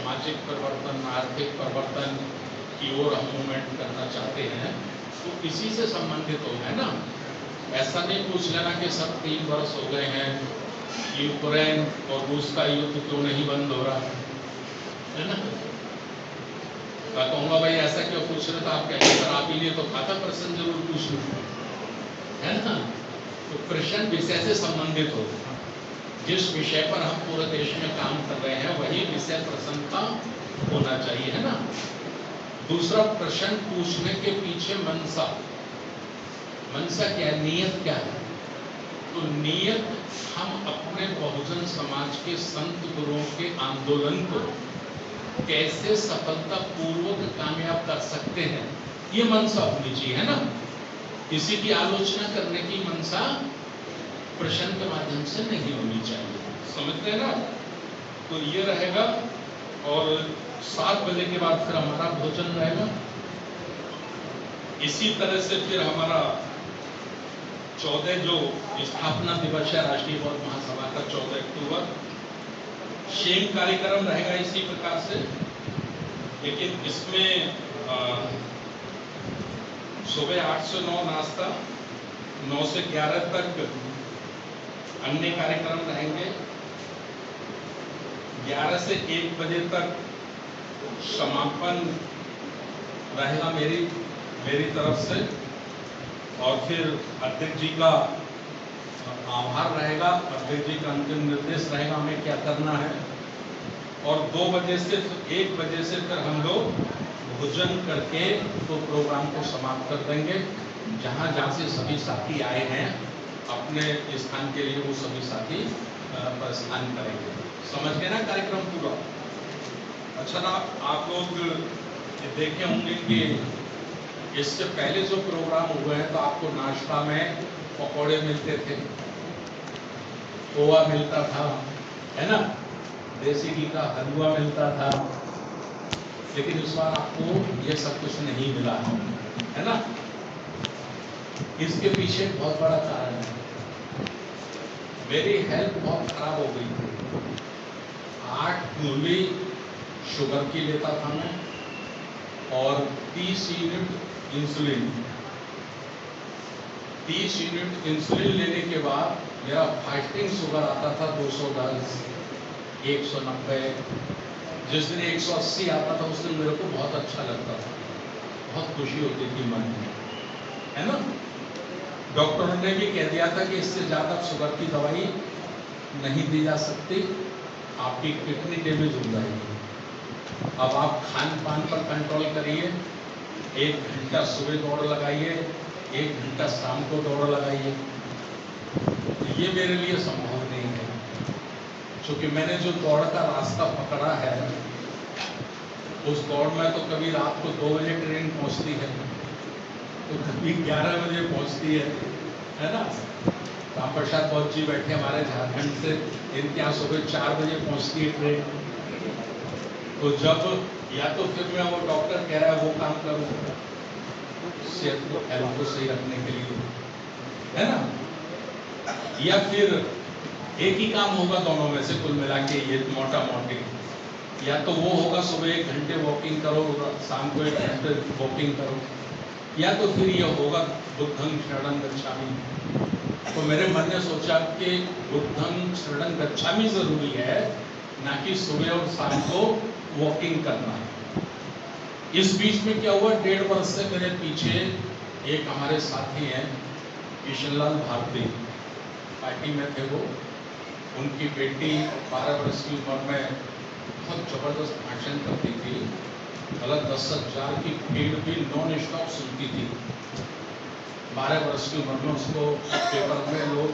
सामाजिक परिवर्तन, आर्थिक परिवर्तन की ओर हम मूवमेंट करना चाहते हैं, तो इसी से संबंधित हो, है ना। ऐसा नहीं पूछ लेना कि सब 3 वर्ष हो गए हैं, यूक्रेन और रूस का युद्ध क्यों नहीं बंद हो रहा है ना। मैं कहूँगा भाई ऐसा क्यों पूछ रहे, तो आप कहेंगे सर आप ही लिए तो खाता प्रश्न जरूर पूछ लो, है ना। तो प्रश्न विषय से संबंधित हो, जिस विषय पर हम पूरे देश में काम कर रहे हैं वही विषय प्रश्न का होना चाहिए, है ना। दूसरा, प्रश्न पूछने के पीछे मंशा क्या है, नियत क्या है। तो नियत, हम अपने बहुजन समाज के संत गुरुओं के आंदोलन को कैसे सफलता पूर्वक कामयाब कर सकते हैं, ये मंशा होनी चाहिए, है ना। किसी की आलोचना करने की मंशा प्रश्न के माध्यम से नहीं होनी चाहिए, समझते हैं ना। तो ये रहेगा। और 7 बजे के बाद फिर हमारा भोजन रहेगा। इसी तरह से फिर हमारा 14 जो स्थापना दिवस है राष्ट्रीय बौद्ध महासभा का, 14 अक्टूबर, सेम कार्यक्रम रहेगा इसी प्रकार से, लेकिन इसमें सुबह 8 से 9 नाश्ता, 9 से 11 तक अन्य कार्यक्रम रहेंगे, 11 से 1 बजे तक समापन रहेगा मेरी तरफ से, और फिर अध्यक्ष जी का आभार रहेगा, अध्यक्ष जी का अंतिम निर्देश रहेगा हमें क्या करना है। और 2 बजे से 1 बजे से फिर हम लोग भोजन करके तो प्रोग्राम को समाप्त कर देंगे। जहाँ से सभी साथी आए हैं अपने स्थान के लिए, वो सभी साथी प्रस्थान करेंगे। समझ गए ना कार्यक्रम पूरा। अच्छा ना, आप लोग देखे होंगे कि इससे पहले जो प्रोग्राम हुए हैं तो आपको नाश्ता में पकौड़े मिलते थे, खोआ मिलता था, है ना, देसी घी का हलवा मिलता था, लेकिन इस बार आपको ये सब कुछ नहीं मिला है ना। इसके पीछे बहुत बड़ा कारण है, मेरी हेल्थ बहुत खराब हो गई थी। 8 गोली शुगर की लेता था मैं, और 30 यूनिट इंसुलिन। 30 यूनिट इंसुलिन लेने के बाद मेरा फास्टिंग शुगर आता था 210, 190। जिस दिन 180 आता था उस दिन मेरे को बहुत अच्छा लगता था, बहुत खुशी होती थी मन में, है ना। डॉक्टरों ने भी कह दिया था कि इससे ज़्यादा शुगर की दवाई नहीं दी जा सकती, आपकी किडनी डैमेज हो जाएगी। अब आप खान पान पर कंट्रोल करिए, 1 घंटा सुबह दौड़ लगाइए, 1 घंटा शाम को दौड़ लगाइए। ये मेरे लिए संभव नहीं है, क्योंकि मैंने जो दौड़ का रास्ता पकड़ा है, उस दौड़ में तो कभी रात को 2 बजे ट्रेन पहुंचती है, तो कभी 11 बजे पहुंचती है ना। राम प्रसाद बौद्ध जी बैठे हमारे झारखंड से, इनके यहाँ सुबह 4 बजे पहुंचती है ट्रेन। तो जब या तो फिर मैं वो डॉक्टर कह रहा है वो काम करूँ सेहत को, हेल्थ को सही रखने के लिए, है ना, या फिर एक ही काम होगा दोनों में से कुल मिला के, ये मोटा मोटी, या तो वो होगा सुबह 1 घंटे वॉकिंग करो, शाम को 1 घंटे वॉकिंग करो, या तो फिर ये होगा बुद्धं शरणं गच्छामि। तो मेरे मन ने सोचा कि बुद्धं शरणं गच्छामि जरूरी है, ना कि सुबह और शाम को वॉकिंग करना। इस बीच में क्या हुआ, 1.5 वर्ष से मेरे पीछे एक हमारे साथी हैं किशनलाल भारती, पार्टी में थे वो। उनकी बेटी 12 वर्ष की उम्र में बहुत जबरदस्त भाषण करती थी, मतलब 10,000 की भीड़ भी नॉन स्टॉप सुनती थी। 12 वर्ष की उम्र में उसको पेपर में लोग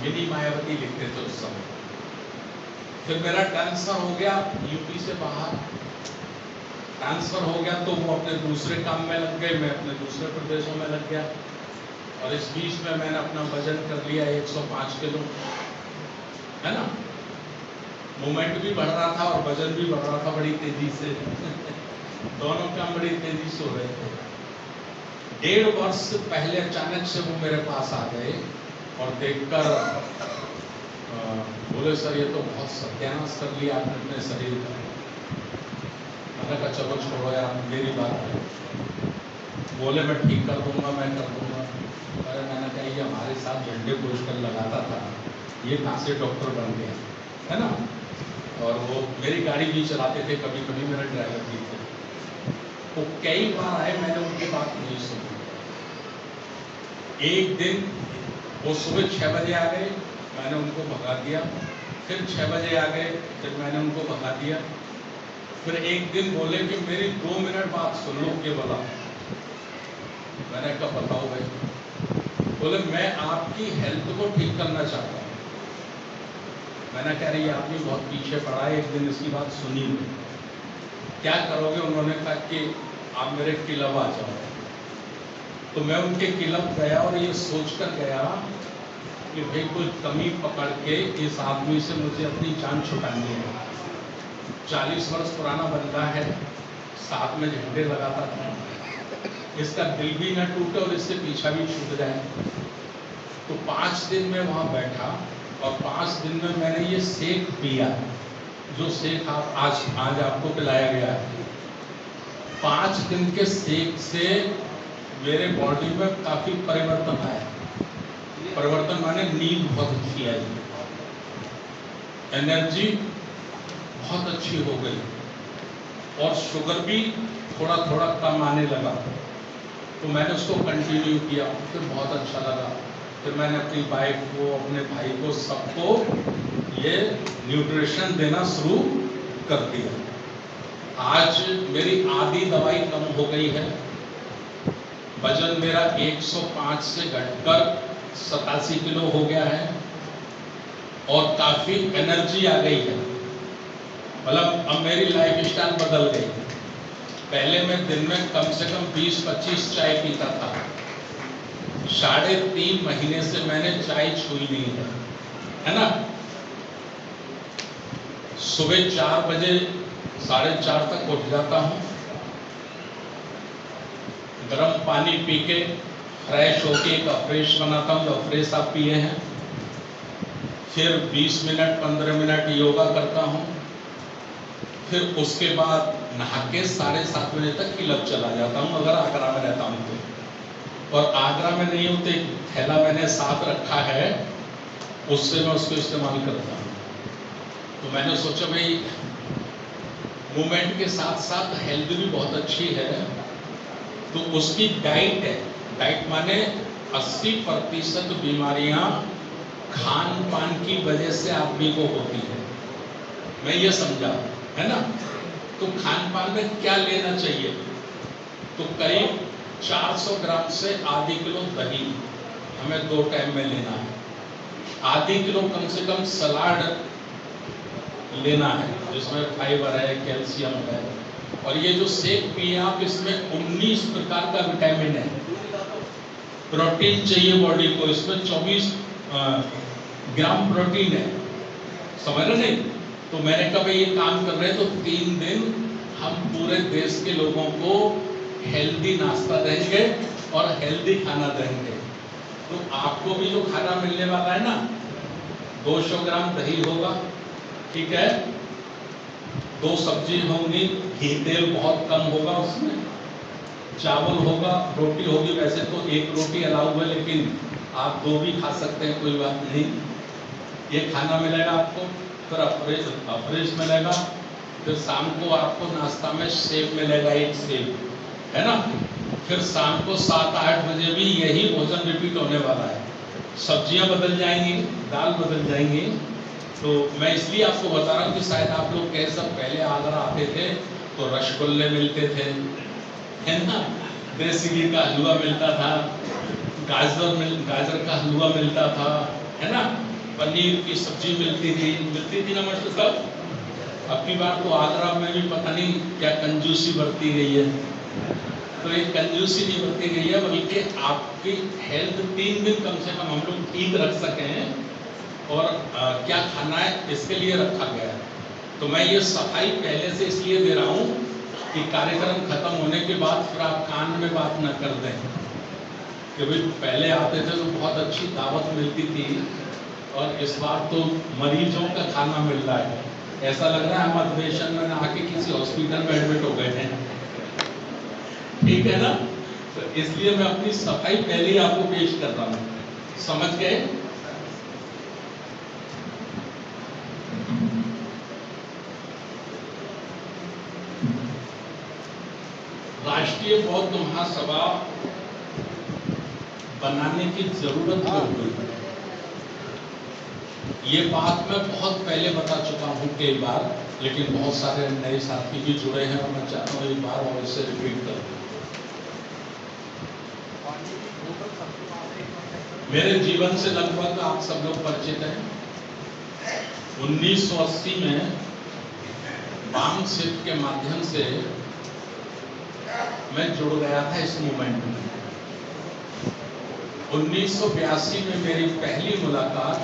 मिनी मायावती लिखते थे उस समय। फिर मेरा ट्रांसफर हो गया यूपी से बाहर, ट्रांसफर हो गया तो वो अपने दूसरे काम में लग गए, मैं अपने दूसरे प्रदेशों में लग गया। और इस बीच में मैंने अपना वजन कर लिया 105 किलो, है ना। मूवमेंट भी बढ़ रहा था और वजन भी बढ़ रहा था बड़ी तेजी से दोनों काम बड़ी तेजी से हो रहे थे। 1.5 वर्ष पहले अचानक से वो मेरे पास आ गए और देखकर बोले सर ये तो बहुत सत्यानाश कर लिया आपने अपने शरीर का। मैंने कहा चलो छोड़ो यार, मेरी बात है। बोले मैं ठीक कर दूंगा, मैं कर दूंगा। अरे मैंने कहा ये हमारे साथ झंडे पोस्टर लगाता था, ये कहाँ से डॉक्टर बन गया, है ना। और वो मेरी गाड़ी भी चलाते थे, कभी कभी मेरा ड्राइवर भी थे। वो कई बार आए, मैंने उनकी बात नहीं सुनी। एक दिन वो सुबह 6 बजे आ गए, मैंने उनको भगा दिया। फिर 6 बजे आ गए, फिर मैंने उनको भगा दिया। फिर एक दिन बोले कि मेरी 2 मिनट बात सुन लो के बोला। मैंने कहा बताओ भाई। बोले मैं आपकी हेल्थ को ठीक करना चाहता हूँ। मैंने कह रही आदमी बहुत पीछे पड़ा है, एक दिन इसकी बात सुनी नहीं, क्या करोगे। उन्होंने कहा कि आप मेरे क्लब आ जाओ। तो मैं उनके क्लब गया और ये सोचकर गया कि भाई कोई कमी पकड़ के इस आदमी से मुझे अपनी जान छुटानी है। 40 वर्ष पुराना बंदा है, साथ में झंडे लगाता था, इसका दिल भी न टूटे और इससे पीछा भी छूट जाए। तो 5 दिन में वहाँ बैठा और 5 दिन में मैंने ये सेक पिया, जो सेक आप आज आपको पिलाया गया है। 5 दिन के सेक से मेरे बॉडी में काफ़ी परिवर्तन आया। परिवर्तन माने नींद बहुत अच्छी आई, एनर्जी बहुत अच्छी हो गई और शुगर भी थोड़ा थोड़ा कम आने लगा। तो मैंने उसको कंटिन्यू किया, फिर बहुत अच्छा लगा। फिर मैंने अपनी वाइफ को, अपने भाई को, सबको ये न्यूट्रिशन देना शुरू कर दिया। आज मेरी आधी दवाई कम हो गई है। वजन मेरा 105 से घटकर 87 किलो हो गया है और काफ़ी एनर्जी आ गई है। मतलब अब मेरी लाइफ स्टाइल बदल गई। पहले मैं दिन में कम से कम 20-25 चाय पीता था। 3.5 महीने से मैंने चाय छुई नहीं है ना। सुबह 4 बजे 4:30 तक उठ जाता हूँ, गर्म पानी पी के फ्रेश होके एक फ्रेश बनाता हूँ, जो फ्रेश आप पिए हैं। फिर 20 मिनट 15 मिनट योगा करता हूँ। फिर उसके बाद नहा के 7:30 बजे तक क्लब चला जाता हूँ, अगर आगरा में रहता हूँ तो। और आगरा में नहीं हूँ तो एक थैला मैंने साथ रखा है, उससे मैं उसको इस्तेमाल करता हूँ। तो मैंने सोचा भाई मूवमेंट के साथ साथ हेल्थ भी बहुत अच्छी है, तो उसकी डाइट है। डाइट माने 80% बीमारियां खान पान की वजह से आदमी को होती है, मैं ये समझा, है ना। तो खान पान में क्या लेना चाहिए, तो करीब 400 ग्राम से आधी किलो दही हमें 2 टाइम में लेना है। आधी किलो कम से कम सलाद लेना है, जिसमें फाइबर है, कैल्शियम है। और ये जो सेक पिए आप, इसमें 19 प्रकार का विटामिन है। प्रोटीन चाहिए बॉडी को, इसमें 24 ग्राम प्रोटीन है, समझ रहे नहीं। तो मैंने कहा भाई ये काम कर रहे हैं तो 3 दिन हम पूरे देश के लोगों को हेल्दी नाश्ता देंगे और हेल्दी खाना देंगे। तो आपको भी जो खाना मिलने वाला है ना, 200 ग्राम दही होगा, ठीक है, 2 सब्जी होंगी, घी तेल बहुत कम होगा उसमें, चावल होगा, रोटी होगी। वैसे तो 1 रोटी अलाउ है, लेकिन आप 2 भी खा सकते हैं, कोई बात नहीं। ये खाना मिलेगा आपको। फिर अफ्रेश मिलेगा। फिर शाम को आपको नाश्ता में सेब मिलेगा, 1 सेब, है ना। फिर शाम को 7-8 बजे भी यही भोजन रिपीट होने वाला है। सब्जियां बदल जाएंगी, दाल बदल जाएंगी। तो मैं इसलिए आपको बता रहा हूँ कि शायद आप लोग कह सब पहले आगरा आते थे तो रसगुल्ले मिलते थे, है ना, देसी घी का हलवा मिलता था, गाजर का हलवा मिलता था, है ना, पनीर की सब्जी मिलती थी ना मास्टर साहब। अब की बार तो आगरा में भी पता नहीं क्या कंजूसी बरती गई है। तो ये कंजूसी नहीं बरती गई है, बल्कि आपकी हेल्थ 3 दिन कम से कम हम लोग ठीक रख सकें और क्या खाना है इसके लिए रखा गया है। तो मैं ये सफाई पहले से इसलिए दे रहा हूँ कि कार्यक्रम खत्म होने के बाद फिर आप कान में बात न कर दें कि भाई पहले आते थे तो बहुत अच्छी दावत मिलती थी और इस बार तो मरीजों का खाना मिल रहा है। ऐसा लग रहा है हम अधिवेशन में आके किसी हॉस्पिटल में एडमिट हो गए हैं। ठीक है ना? तो इसलिए मैं अपनी सफाई पहले ही आपको पेश कर रहा हूं, समझ गए? राष्ट्रीय बौद्ध महासभा बनाने की जरूरत क्यों हुई? ये बात मैं बहुत पहले बता चुका हूं कई बार, लेकिन बहुत सारे नए साथी भी जुड़े हैं और मैं चाहता हूं एक बार और इसे रिपीट करूं। मेरे जीवन से लगभग आप सब लोग परिचित हैं। 1980 में बाम शिफ्ट के माध्यम से मैं जुड़ गया था इस मूवमेंट में। 1982 में मेरी पहली मुलाकात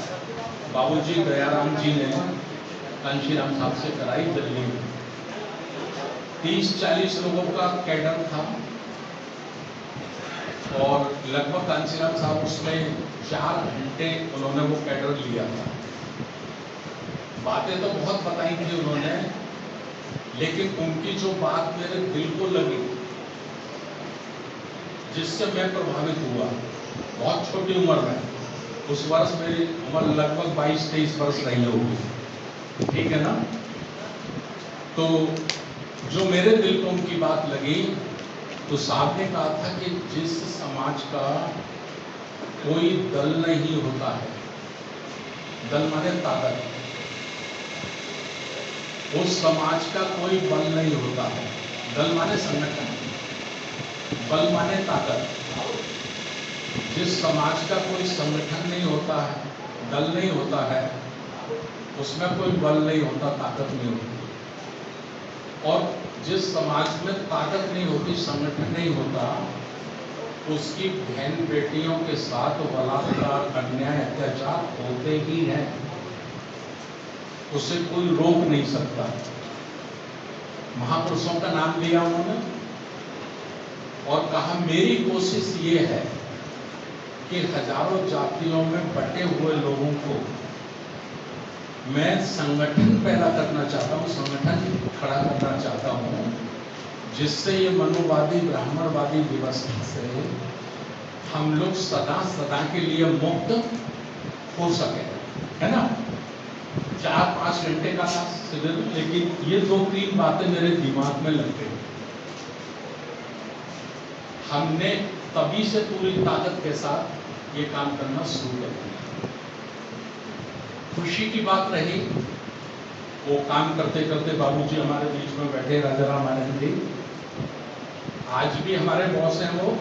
बाबूजी दयाराम जी ने कांशीराम साहब से कराई दिल्ली में। 30-40 लोगों का कैडर था और लगभग कांशीराम साहब उसमें 4 घंटे उन्होंने वो कैडर लिया था। बातें तो बहुत बताई थी उन्होंने, लेकिन उनकी जो बात मेरे दिल को लगी, जिससे मैं प्रभावित हुआ, बहुत छोटी उम्र में, उस वर्ष मेरी उम्र लगभग 22-23 वर्ष रही होगी, ठीक है ना? तो जो मेरे दिल को उनकी बात लगी, तो साहब ने कहा था कि जिस समाज का कोई दल नहीं होता है, दल माने ताकत, उस समाज का कोई बल नहीं होता है। दल माने संगठन, बल माने ताकत। जिस समाज का कोई संगठन नहीं होता है, दल नहीं होता है, उसमें कोई बल नहीं होता, ताकत नहीं होती। और जिस समाज में ताकत नहीं होती, संगठन नहीं होता, उसकी बहन बेटियों के साथ बलात्कार, अन्याय, अत्याचार होते ही हैं। उसे कोई रोक नहीं सकता। महापुरुषों का नाम लिया उन्होंने और कहा मेरी कोशिश ये है कि हजारों जातियों में बटे हुए लोगों को मैं संगठन पैदा करना चाहता हूँ, संगठन खड़ा करना चाहता हूँ, जिससे ये मनुवादी ब्राह्मणवादी व्यवस्था से हम लोग सदा सदा के लिए मुक्त हो सके, है ना? 4-5 घंटे का था शिविर, लेकिन ये 2-3 बातें मेरे दिमाग में लग गई। हमने तभी से पूरी ताकत के साथ ये काम करना शुरू कर दिया। खुशी की बात रही, वो काम करते करते बाबूजी हमारे बीच में बैठे, राजाराम आनंद जी, आज भी हमारे बॉस हैं वो,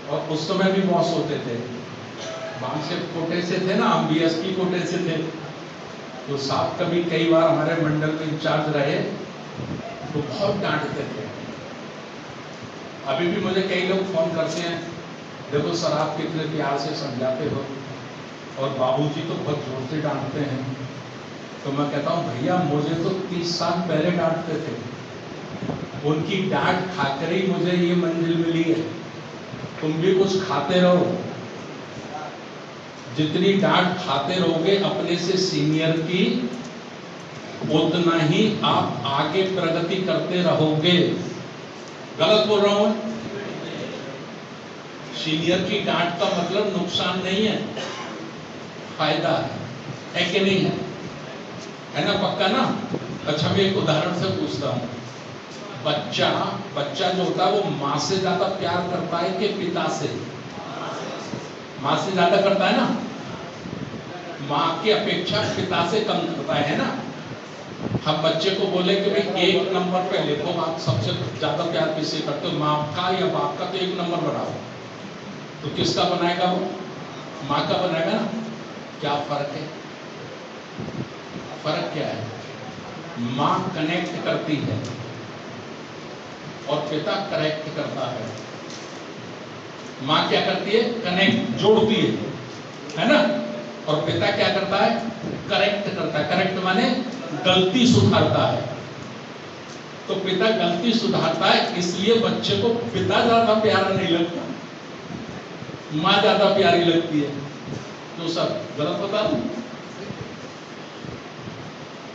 और उस समय भी बॉस होते थे। बाम से कोटे से थे ना, हम बीएसपी कोटे से थे। तो साहब कभी कई बार हमारे मंडल में इंचार्ज रहे तो बहुत डांटते थे। अभी भी मुझे कई लोग फोन करते हैं, देखो सर आप कितने प्यार से समझाते हो, और बाबूजी तो बहुत जोर से डांटते हैं। तो मैं कहता हूँ भैया मुझे तो 30 साल पहले डांटते थे, उनकी डांट खाकर ही मुझे ये मंजिल मिली है। तुम भी कुछ खाते रहो, जितनी डांट खाते रहोगे अपने से सीनियर की, उतना ही आप आगे प्रगति करते रहोगे। गलत बोल रहा हूं? सीनियर की डांट का मतलब नुकसान नहीं है, फायदा है कि नहीं है? है ना? पक्का ना? अच्छा मैं एक उदाहरण से पूछता हूं, बच्चा जो होता है वो माँ से ज्यादा प्यार करता है कि पिता से? माँ से ज्यादा करता है ना? माँ की अपेक्षा पिता से कम करता है ना? हम बच्चे को बोले कि भाई 1 नंबर पे लिखो, आप सबसे ज्यादा प्यार किससे करते हो, माँ का या बाप का? तो 1 नंबर बनाओ, तो किसका बनाएगा वो? माँ का बनाएगा ना? क्या फर्क है? फर्क क्या है? माँ कनेक्ट करती है और पिता करेक्ट करता है। माँ क्या करती है? कनेक्ट, जोड़ती है ना? और पिता क्या करता है? करेक्ट करता है। करेक्ट माने गलती सुधारता है। तो पिता गलती सुधारता है, इसलिए बच्चे को पिता ज्यादा प्यारा नहीं लगता, माँ ज्यादा प्यारी लगती है। तो सब गलत बता दूं?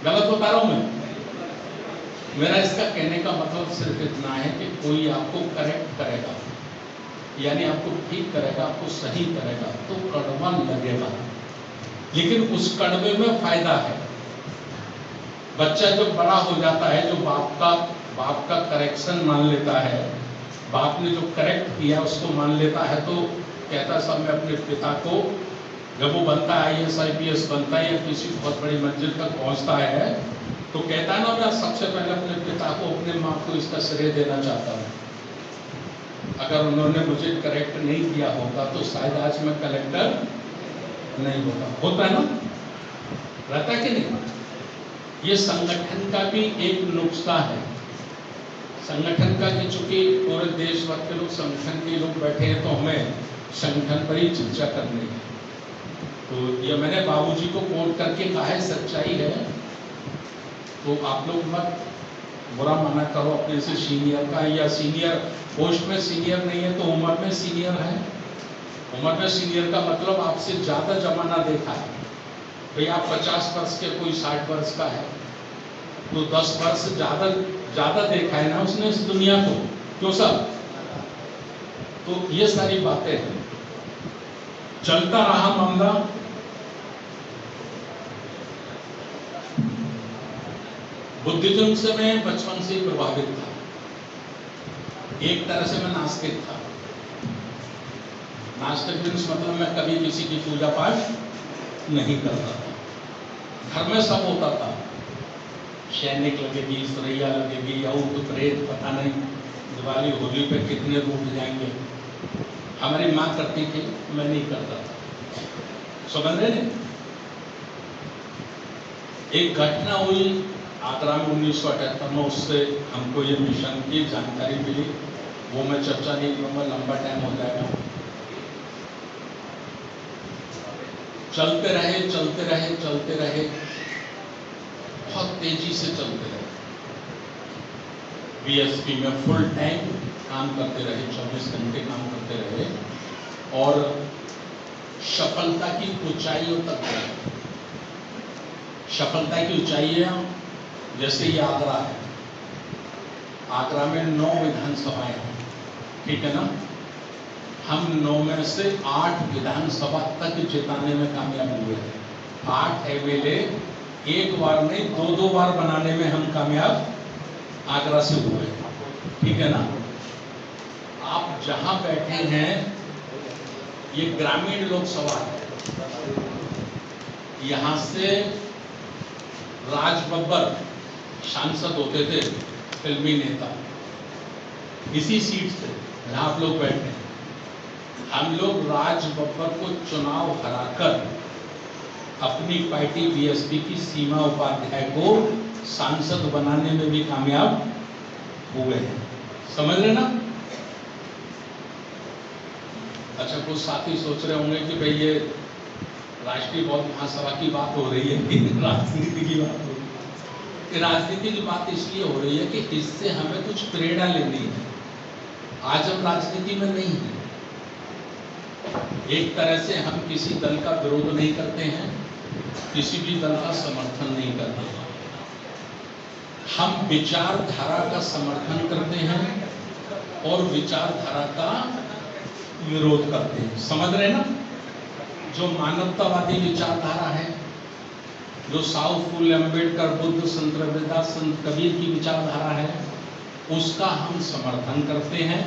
गलत बता रहा हूं मैं? मेरा इसका कहने का मतलब सिर्फ इतना है कि कोई आपको करेक्ट करेगा, यानी आपको ठीक करेगा, आपको सही करेगा, तो कड़वा लगेगा, लेकिन उस कड़वे में फायदा है। बच्चा जब बड़ा हो जाता है, जो बाप का करेक्शन मान लेता है, बाप ने जो करेक्ट किया उसको मान लेता है, तो कहता सब मैं अपने पिता को, जब वो बनता है IAS IPS बनता है या किसी बहुत बड़ी मंजिल तक पहुंचता है, तो कहता है ना, मैं सबसे पहले अपने पिता को, अपने माँ को इसका श्रेय देना चाहता हूँ। अगर उन्होंने मुझे करेक्ट नहीं किया होता तो शायद आज मैं कलेक्टर नहीं होता है ना, रहता कि नहीं? ये संगठन का भी एक नुस्खा है। संगठन का कि चूंकि पूरे देश भर के लोग संगठन के लोग बैठे हैं, तो हमें संगठन पर ही चर्चा करनी है। तो ये मैंने बाबूजी को कोट करके कहा है, सच्चाई है, तो आप लोग मत बुरा माना करो अपने से सीनियर का, या सीनियर पोस्ट में सीनियर नहीं है तो उम्र में सीनियर है। उम्र में सीनियर का मतलब आपसे ज़्यादा जमाना देखा है। भाई आप 50 वर्ष के, कोई 60 वर्ष का है, तो 10 वर्ष ज़्यादा देखा है ना उसने इस दुनिया को, क्यों सब? तो ये सारी बातें हैं। चलता रहा मामला, बुद्धिज्म से मैं बचपन से प्रभावित था। एक तरह से मैं नास्तिक था। नास्तिक मीन्स मतलब मैं कभी किसी की पूजा पाठ नहीं करता था। घर में सब होता था, सैनिक लगेगी, सुरैया लगेगी, औत प्रेत, पता नहीं दिवाली होली पे कितने रूठ जाएंगे। हमारी माँ करती थी, मैं नहीं करता था। समझ रहे नहीं? एक घटना हुई आगरा में 1978 में, उससे हमको ये मिशन की जानकारी मिली। वो मैं चर्चा नहीं करूँगा, लंबा टाइम हो जाएगा। चलते रहे, बहुत तेजी से चलते रहे। BSP में फुल टाइम काम करते रहे, 24 घंटे काम करते रहे, और सफलता की ऊंचाइयों तक गए। सफलता की ऊंचाइयां जैसे ये आगरा है, आगरा में 9 विधानसभाएं हैं, ठीक है ना? हम 9 में से 8 विधानसभा तक जिताने में कामयाब हुए हैं। 8 MLA एक बार नहीं 2-2 बार बनाने में हम कामयाब आगरा से हुए, ठीक है ना? आप जहां बैठे हैं ये ग्रामीण लोकसभा है। यहां से राज बब्बर सांसद होते थे, फिल्मी नेता, इसी सीट से जहां आप लोग बैठे हैं। हम लोग राज बब्बर को चुनाव हराकर अपनी पार्टी BSP की सीमा उपाध्याय को सांसद बनाने में भी कामयाब हुए हैं। समझ रहे ना? अच्छा, कुछ साथी सोच रहे होंगे कि भाई ये राष्ट्रीय बौद्ध महासभा की बात हो रही है, राजनीति की बात हो रही है। राजनीति की बात इसलिए हो रही है कि इससे हमें कुछ प्रेरणा लेनी है। आज हम राजनीति में नहीं हैं। एक तरह से हम किसी दल का विरोध नहीं करते हैं, किसी भी दल का समर्थन नहीं करते हैं। हम विचारधारा का समर्थन करते हैं और विचारधारा का विरोध करते हैं। समझ रहे ना? जो मानवतावादी विचारधारा है, जो साउ फुले अम्बेडकर, बुद्ध, संत रविदास, संत कबीर की विचारधारा है, उसका हम समर्थन करते हैं।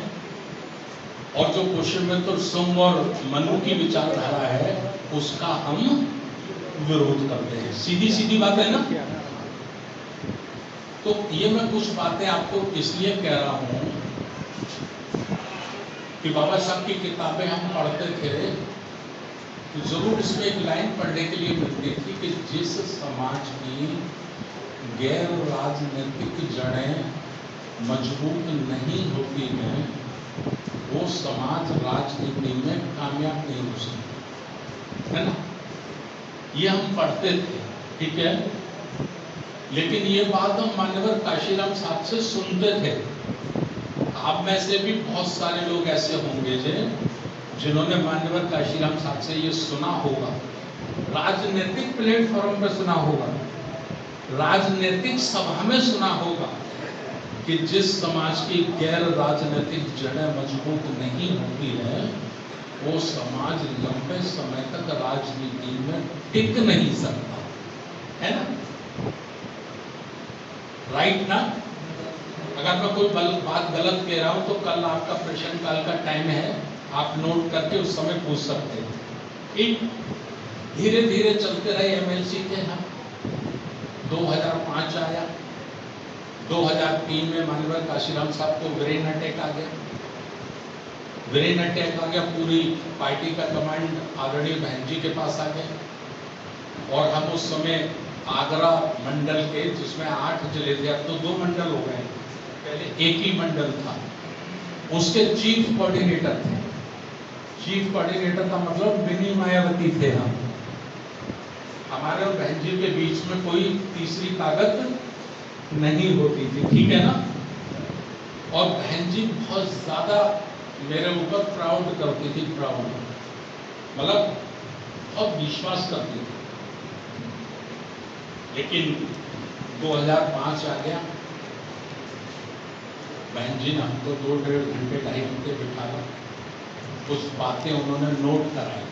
और जो पुष्यमित्र, सुंग और मनु की विचारधारा है, उसका हम विरोध करते हैं। सीधी सीधी बात है ना? तो ये मैं कुछ बातें आपको इसलिए कह रहा हूं कि बाबा साहब की किताबें हम पढ़ते थे, तो जरूर इसमें एक लाइन पढ़ने के लिए मिलती थी कि जिस समाज की गैर राजनीतिक जड़ें मजबूत नहीं होती हैं, वो समाज राजनीति में कामयाब नहीं हो सकता, है ना? ये हम पढ़ते थे, ठीक है? लेकिन ये बात हम मान्यवर काशीराम साहब से सुनते थे। आप में से भी बहुत सारे लोग ऐसे होंगे जिन्होंने मान्यवर काशीराम साहब से ये सुना होगा, राजनीतिक प्लेटफॉर्म पे सुना होगा, राजनीतिक सभा में सुना होगा कि जिस समाज की गैर राजनीतिक जड़ें मजबूत नहीं होती है वो समाज लंबे समय तक राजनीति में टिक नहीं सकता, है ना? राइट ना? अगर मैं कोई बात गलत कह रहा हूं तो कल आपका प्रश्नकाल का टाइम है, आप नोट करके उस समय पूछ सकते हैं। ठीक, धीरे धीरे चलते रहे एमएलसी के हम 2005 आया, 2003 में माननीय काशीराम साहब को ब्रेन अटैक आ गया, ब्रेन अटैक आ गया, पूरी पार्टी का कमांड आदरणीय बहन जी के पास आ गया और हम उस समय आगरा मंडल के जिसमें 8 जिले थे, अब तो 2 मंडल हो गए, पहले एक ही मंडल था, उसके चीफ कोऑर्डिनेटर थे। चीफ कोऑर्डिनेटर का मतलब मिनी मायावती थे हम, हमारे और बहन जी के बीच में कोई तीसरी ताकत नहीं होती थी, ठीक है ना? और बहन जी बहुत ज्यादा मेरे ऊपर प्राउड करती थी, प्राउड मतलब बहुत विश्वास करती थी। लेकिन 2005 आ गया, बहन जी ने हमको 2-1.5 घंटे 2.5 घंटे बिठाया, कुछ बातें उन्होंने नोट कराई,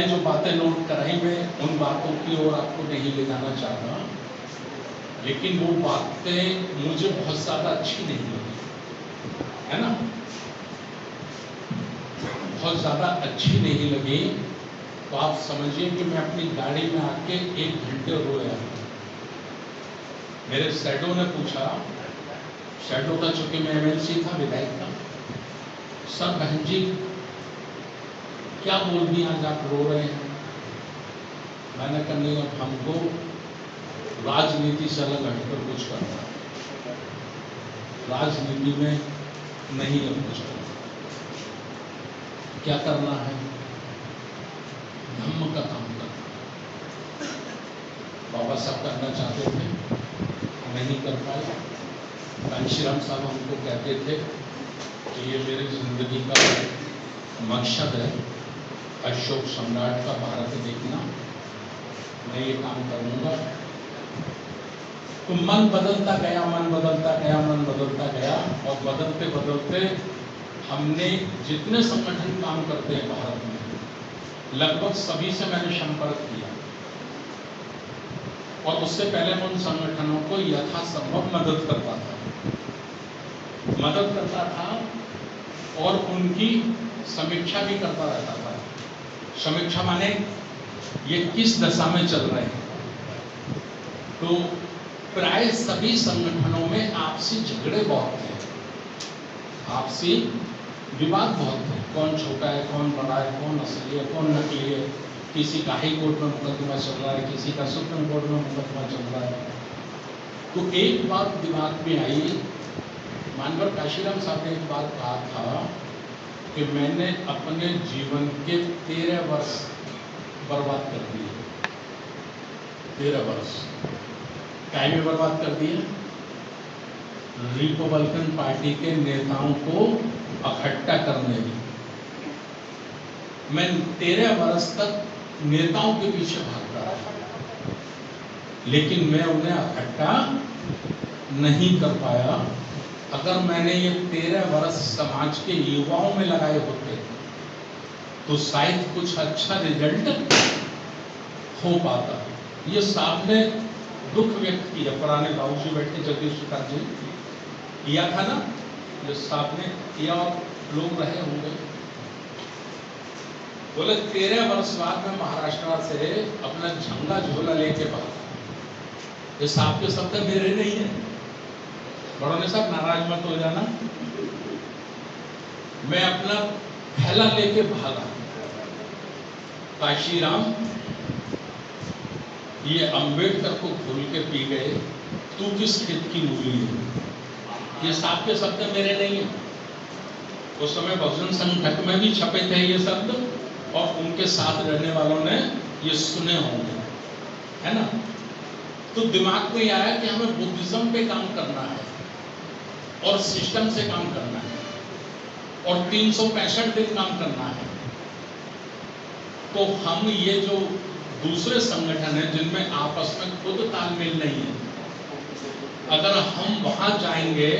जो बातें नोट कराई मैं उन बातों की ओर आपको नहीं ले जाना चाहता, लेकिन वो बातें मुझे बहुत ज्यादा अच्छी नहीं लगी, है ना? बहुत ज्यादा अच्छी नहीं लगी, तो आप समझिए कि मैं अपनी गाड़ी में आके 1 घंटे रोया। मेरे शैडो ने पूछा, शैडो का चूंकि मैं एमएलसी था, विधायक था, सर बहन जी क्या बोल दी आज आप रो रहे हैं? मैंने कहा नहीं, अब हमको राजनीति से अलग हटकर कुछ करना है, राजनीति में नहीं अब कुछ करना, क्या करना है? धम्म का काम करना। बाबा साहब करना चाहते थे, नहीं कर पाए। कांशीराम साहब हमको कहते थे कि ये मेरी जिंदगी का मकसद है, अशोक सम्राट का भारत देखना, मैं ये काम करूंगा। तो मन बदलता गया, मन बदलता गया, मन बदलता गया, और बदलते बदलते हमने जितने संगठन काम करते हैं भारत में, लगभग सभी से मैंने संपर्क किया, और उससे पहले मैं उन संगठनों को यथासंभव मदद करता था और उनकी समीक्षा भी करता रहता था। समीक्षा माने ये किस दशा में चल रहे हैं। तो प्राय सभी संगठनों में आपसी झगड़े बहुत थे, आपसी विवाद बहुत थे, कौन छोटा है, कौन बड़ा है, कौन असली है, कौन नकली है, किसी का हाई कोर्ट में मुकदमा चल रहा है, किसी का सुप्रीम कोर्ट में मुकदमा चल रहा है। तो एक बात दिमाग में आई, मानवर काशीराम साहब ने एक बात कहा था कि मैंने अपने जीवन के 13 वर्ष बर्बाद कर दिए, 13 वर्ष काय में बर्बाद कर दिए? रिपब्लिकन पार्टी के नेताओं को इकट्ठा करने में। मैं 13 वर्ष तक नेताओं के पीछे भागता रहा, लेकिन मैं उन्हें इकट्ठा नहीं कर पाया। अगर मैंने ये 13 वर्ष समाज के युवाओं में लगाए होते तो शायद कुछ अच्छा रिजल्ट हो पाता। ये साहब ने दुख व्यक्त किया, पुराने बाबूजी बैठे जगदीश प्रकाश जी किया था ना, ये साहब ने किया और लोग रहे होंगे। बोले 13 वर्ष बाद में महाराष्ट्र से अपना झंगा झोला लेके भागा। ये साहब के शब्द मेरे नहीं है, बड़ों साहब नाराज मत हो जाना। मैं अपना थैला लेके भागा, काशीराम ये अंबेडकर को भूल के पी गए, तू किस खेत की मूली है। ये साहब के शब्द मेरे नहीं है। उस समय बहुजन संघ में भी छपे थे ये शब्द, और उनके साथ रहने वालों ने ये सुने होंगे, है ना। तो दिमाग में आया कि हमें बुद्धिज्म पे काम करना है और सिस्टम से काम करना है और 365 दिन काम करना है। तो हम ये जो दूसरे संगठन है जिनमें आपस में खुद तालमेल नहीं है, अगर हम वहां जाएंगे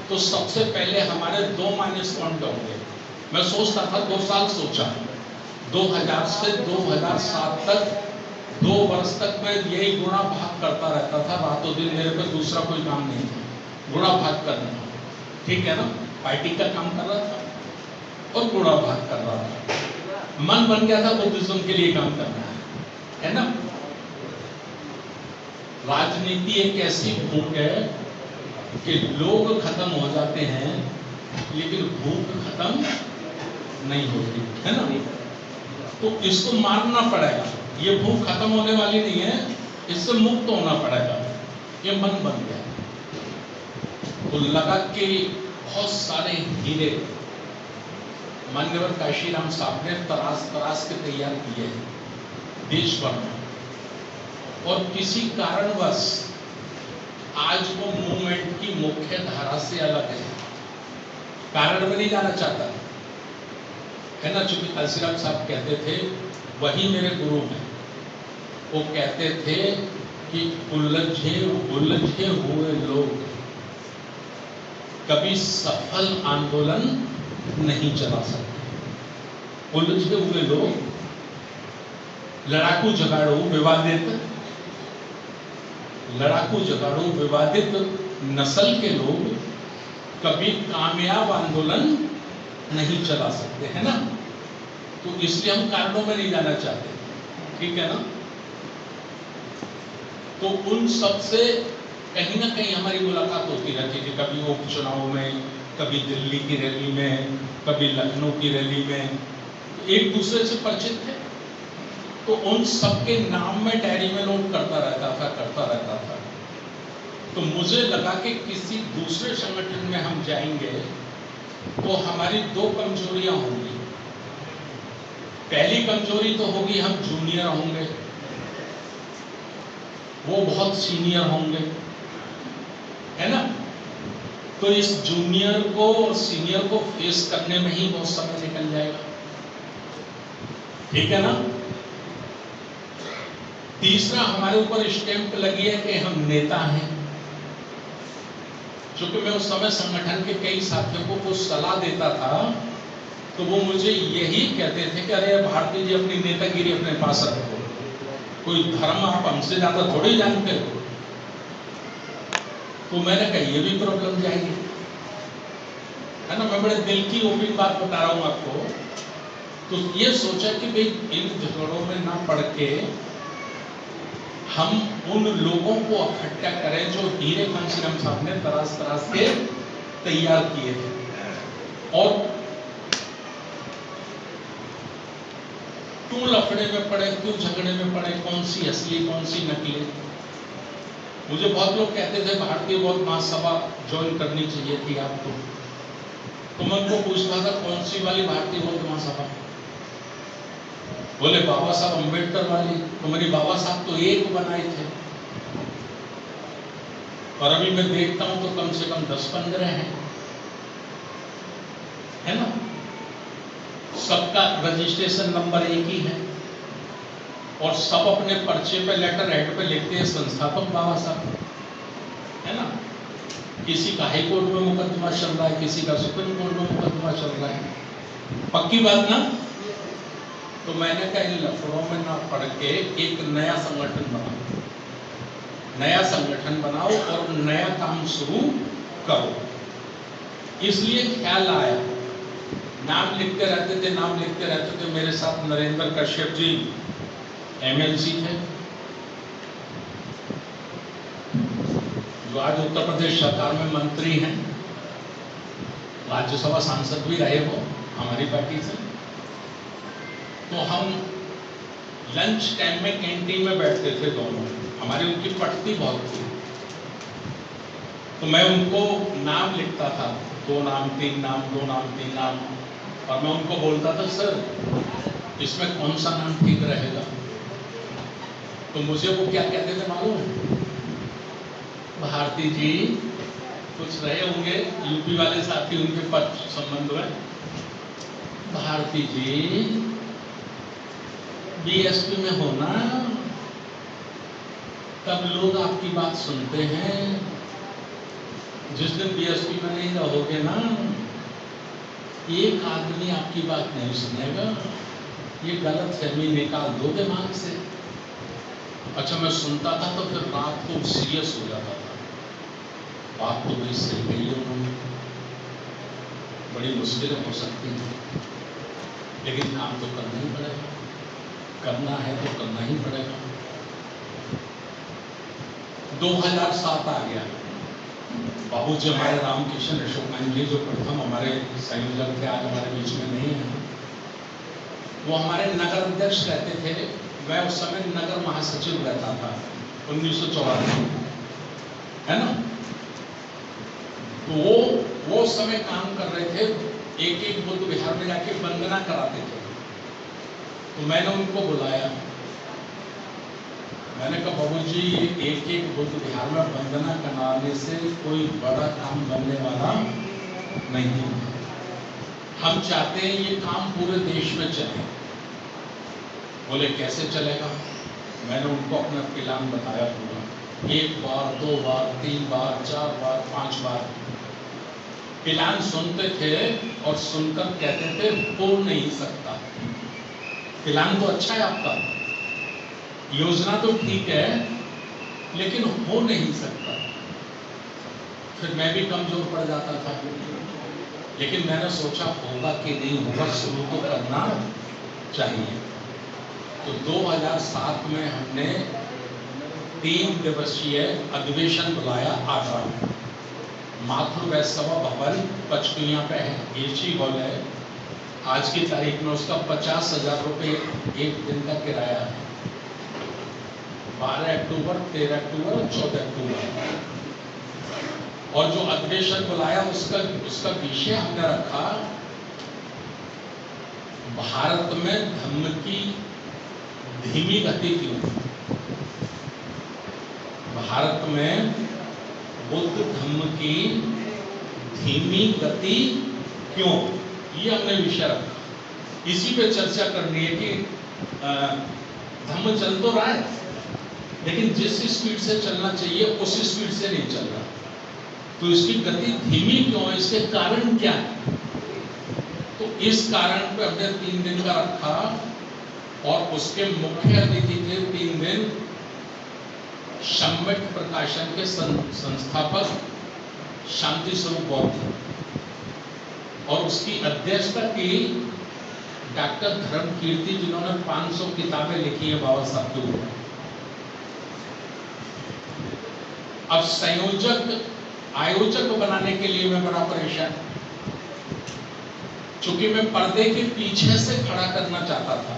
तो सबसे पहले हमारे 2 माइनस पॉइंट होंगे। मैं सोचता था 2 साल सोचा, 2000 से 2007 तक 2 वर्ष तक मैं यही गुणा भाग करता रहता था, रातों दिन मेरे पे दूसरा कोई काम नहीं था, गुणा भाग करना, ठीक है ना, पार्टी का काम कर रहा था और गुणा भाग कर रहा था। मन बन गया था बुद्धिज्म के लिए काम करना है ना। राजनीति एक ऐसी भूख है कि लोग खत्म हो जाते हैं लेकिन भूख खत्म नहीं होती, है ना। तो इसको मारना पड़ेगा, ये भूख खत्म होने वाली नहीं है, इससे मुक्त होना पड़ेगा। ये मन बन गया। तो लगा कि बहुत सारे हीरे मान्यवर काशीराम साहब ने तराश के तैयार किए हैं देश भर में, और किसी कारणवश आज वो मूवमेंट की मुख्य धारा से अलग है। कारण में नहीं जाना चाहता, है ना, चूंकि काशीराम साहब कहते थे, वही मेरे गुरु हैं, वो कहते थे कि उलझे हुए लोग कभी सफल आंदोलन नहीं चला सकते। उलझे हुए लोग, लड़ाकू झगड़ू विवादित नस्ल के लोग कभी कामयाब आंदोलन नहीं चला सकते, है ना। तो इसलिए हम कारणों में नहीं जाना चाहते, ठीक है ना। तो उन सब से कहीं ना कहीं हमारी मुलाकात होती रहती थी, कभी उपचुनाव में, कभी दिल्ली की रैली में, कभी लखनऊ की रैली में, एक दूसरे से परिचित थे। तो उन सबके नाम में डायरी में नोट करता रहता था। तो मुझे लगा कि किसी दूसरे संगठन में हम जाएंगे तो हमारी 2 कमजोरियां होंगी। पहली कमजोरी तो होगी, हम जूनियर होंगे, वो बहुत सीनियर होंगे, है ना। तो इस जूनियर को और सीनियर को फेस करने में ही बहुत समय निकल जाएगा, ठीक है ना। तीसरा, हमारे ऊपर स्टैंप लगी है कि हम नेता हैं। चूंकि मैं उस समय संगठन के कई साथियों को कुछ सलाह देता था, तो वो मुझे यही कहते थे कि अरे भारती जी, अपनी नेतागिरी अपने पास रखो, कोई धर्म आप हमसे ज्यादा थोड़ी जानते हो। तो मैंने कहा ये भी प्रॉब्लम जाएगी, है ना। मैं बड़े दिल की ओपन बात बता रहा हूं आपको। तो ये सोचा कि भाई इन झगड़ों में ना पड़ के हम उन लोगों को इकट्ठा करें जो हीरे कांशीराम साहब ने तराश के तैयार किए थे, और क्यों लफड़े में पड़े, क्यों झगड़े में पड़े, कौन सी असली कौन सी नकली। मुझे बहुत लोग कहते थे भारतीय बौद्ध महासभा ज्वाइन करनी चाहिए थी आपको। तो मैं उनको पूछता था कौन सी वाली भारतीय बौद्ध महासभा। बोले बाबा साहब अम्बेडकर वाली। तो मेरी बाबा साहब तो एक बनाए थे, और अभी मैं देखता हूं तो कम से कम 10-15 हैं, है ना। सबका रजिस्ट्रेशन नंबर एक ही है, और सब अपने पर्चे पे लेटर हेड पे लिखते हैं संस्थापक बाबा साहब, है ना। किसी का हाई कोर्ट में मुकदमा चल रहा है, किसी का सुप्रीम कोर्ट में मुकदमा चल रहा है, पक्की बात ना। तो मैंने कहा इन लफड़ों में ना पड़ के एक नया संगठन बनाओ और नया काम शुरू करो। इसलिए ख्याल आया, नाम लिखते रहते थे। मेरे साथ नरेंद्र कश्यप जी MLC थे, जो आज उत्तर प्रदेश सरकार में मंत्री हैं, राज्यसभा सांसद भी रहे हो हमारी पार्टी से। तो हम लंच टाइम में कैंटीन में बैठते थे दोनों, हमारी उनकी पटती बहुत थी। तो मैं उनको नाम लिखता था, 2 नाम 3 नाम, 2 नाम 3 नाम, और मैं उनको बोलता था सर इसमें कौन सा नाम ठीक रहेगा। तो मुझे वो क्या कहते थे मालूम, भारती जी, कुछ रहे होंगे यूपी वाले साथी उनके पक्ष संबंध में, भारती जी बीएसपी में हो ना, तब लोग आपकी बात सुनते हैं। जिस दिन बीएसपी में नहीं रहोगे ना, एक आदमी आपकी बात नहीं सुनेगा। ये गलत फहमी निकाल दो दिमाग से। अच्छा, मैं सुनता था तो फिर रात को सीरियस हो जाता था। बात तो बड़ी सही कही उन्होंने, बड़ी मुश्किलें हो सकती हैं, लेकिन काम तो करना ही पड़ेगा। करना है तो करना ही पड़ेगा। 2007 आ गया। बाबूजी हमारे रामकिशन अशोकन जी, जो प्रथम हमारे संयोजक थे, आज हमारे बीच में नहीं है, वो हमारे नगर अध्यक्ष रहते थे। मैं उस समय नगर महासचिव रहता था 1984, है ना। तो वो समय काम कर रहे थे, एक एक बुद्ध विहार में जाके वंदना कराते थे। तो मैंने उनको बुलाया, मैंने कहा बाबूजी, एक एक बुद्ध विहार में वंदना कराने से कोई बड़ा काम बनने वाला नहीं है। हम चाहते हैं ये काम पूरे देश में चले। बोले कैसे चलेगा? मैंने उनको अपना प्लान बताया पूरा, 1 बार 2 बार 3 बार 4 बार 5 बार प्लान सुनते थे और सुनकर कहते थे हो नहीं सकता। प्लान तो अच्छा है आपका, योजना तो ठीक है, लेकिन हो नहीं सकता। फिर मैं भी कमजोर पड़ जाता था, लेकिन मैंने सोचा होगा कि नहीं होगा, शुरू तो करना चाहिए। तो 2007 में हमने 3 दिवसीय अधिवेशन बुलाया आगरा में। मातृ वैष्णव भवन पचकुइयां पे है, एसी हॉल है। आज की तारीख में उसका 50,000 रुपये एक दिन का किराया है। 12 अक्टूबर 13 अक्टूबर और 14 अक्टूबर। और जो अधिवेशन बुलाया उसका विषय हमने रखा, भारत में धम्म की धीमी गति क्यों? भारत में बुद्ध धम्म की धीमी गति क्यों, ये हमने विषय रखा। इसी पे चर्चा करनी है कि धम्म चल तो रहा है, लेकिन जिस स्पीड से चलना चाहिए उस स्पीड से नहीं चल रहा। तो इसकी गति धीमी क्यों है, इसके कारण क्या है? तो इस कारण पे हमने 3 दिन का रखा, और उसके मुख्य अतिथि थे 3 दिन सम्यक प्रकाशन के संस्थापक शांति स्वरूप बौद्ध, और उसकी अध्यक्षता की डॉक्टर धर्म कीर्ति, जिन्होंने 500 किताबें लिखी है बाबा साहब के ऊपर। अब आयोजक बनाने के लिए मैं बड़ा परेशान, चूंकि मैं पर्दे के पीछे से खड़ा करना चाहता था।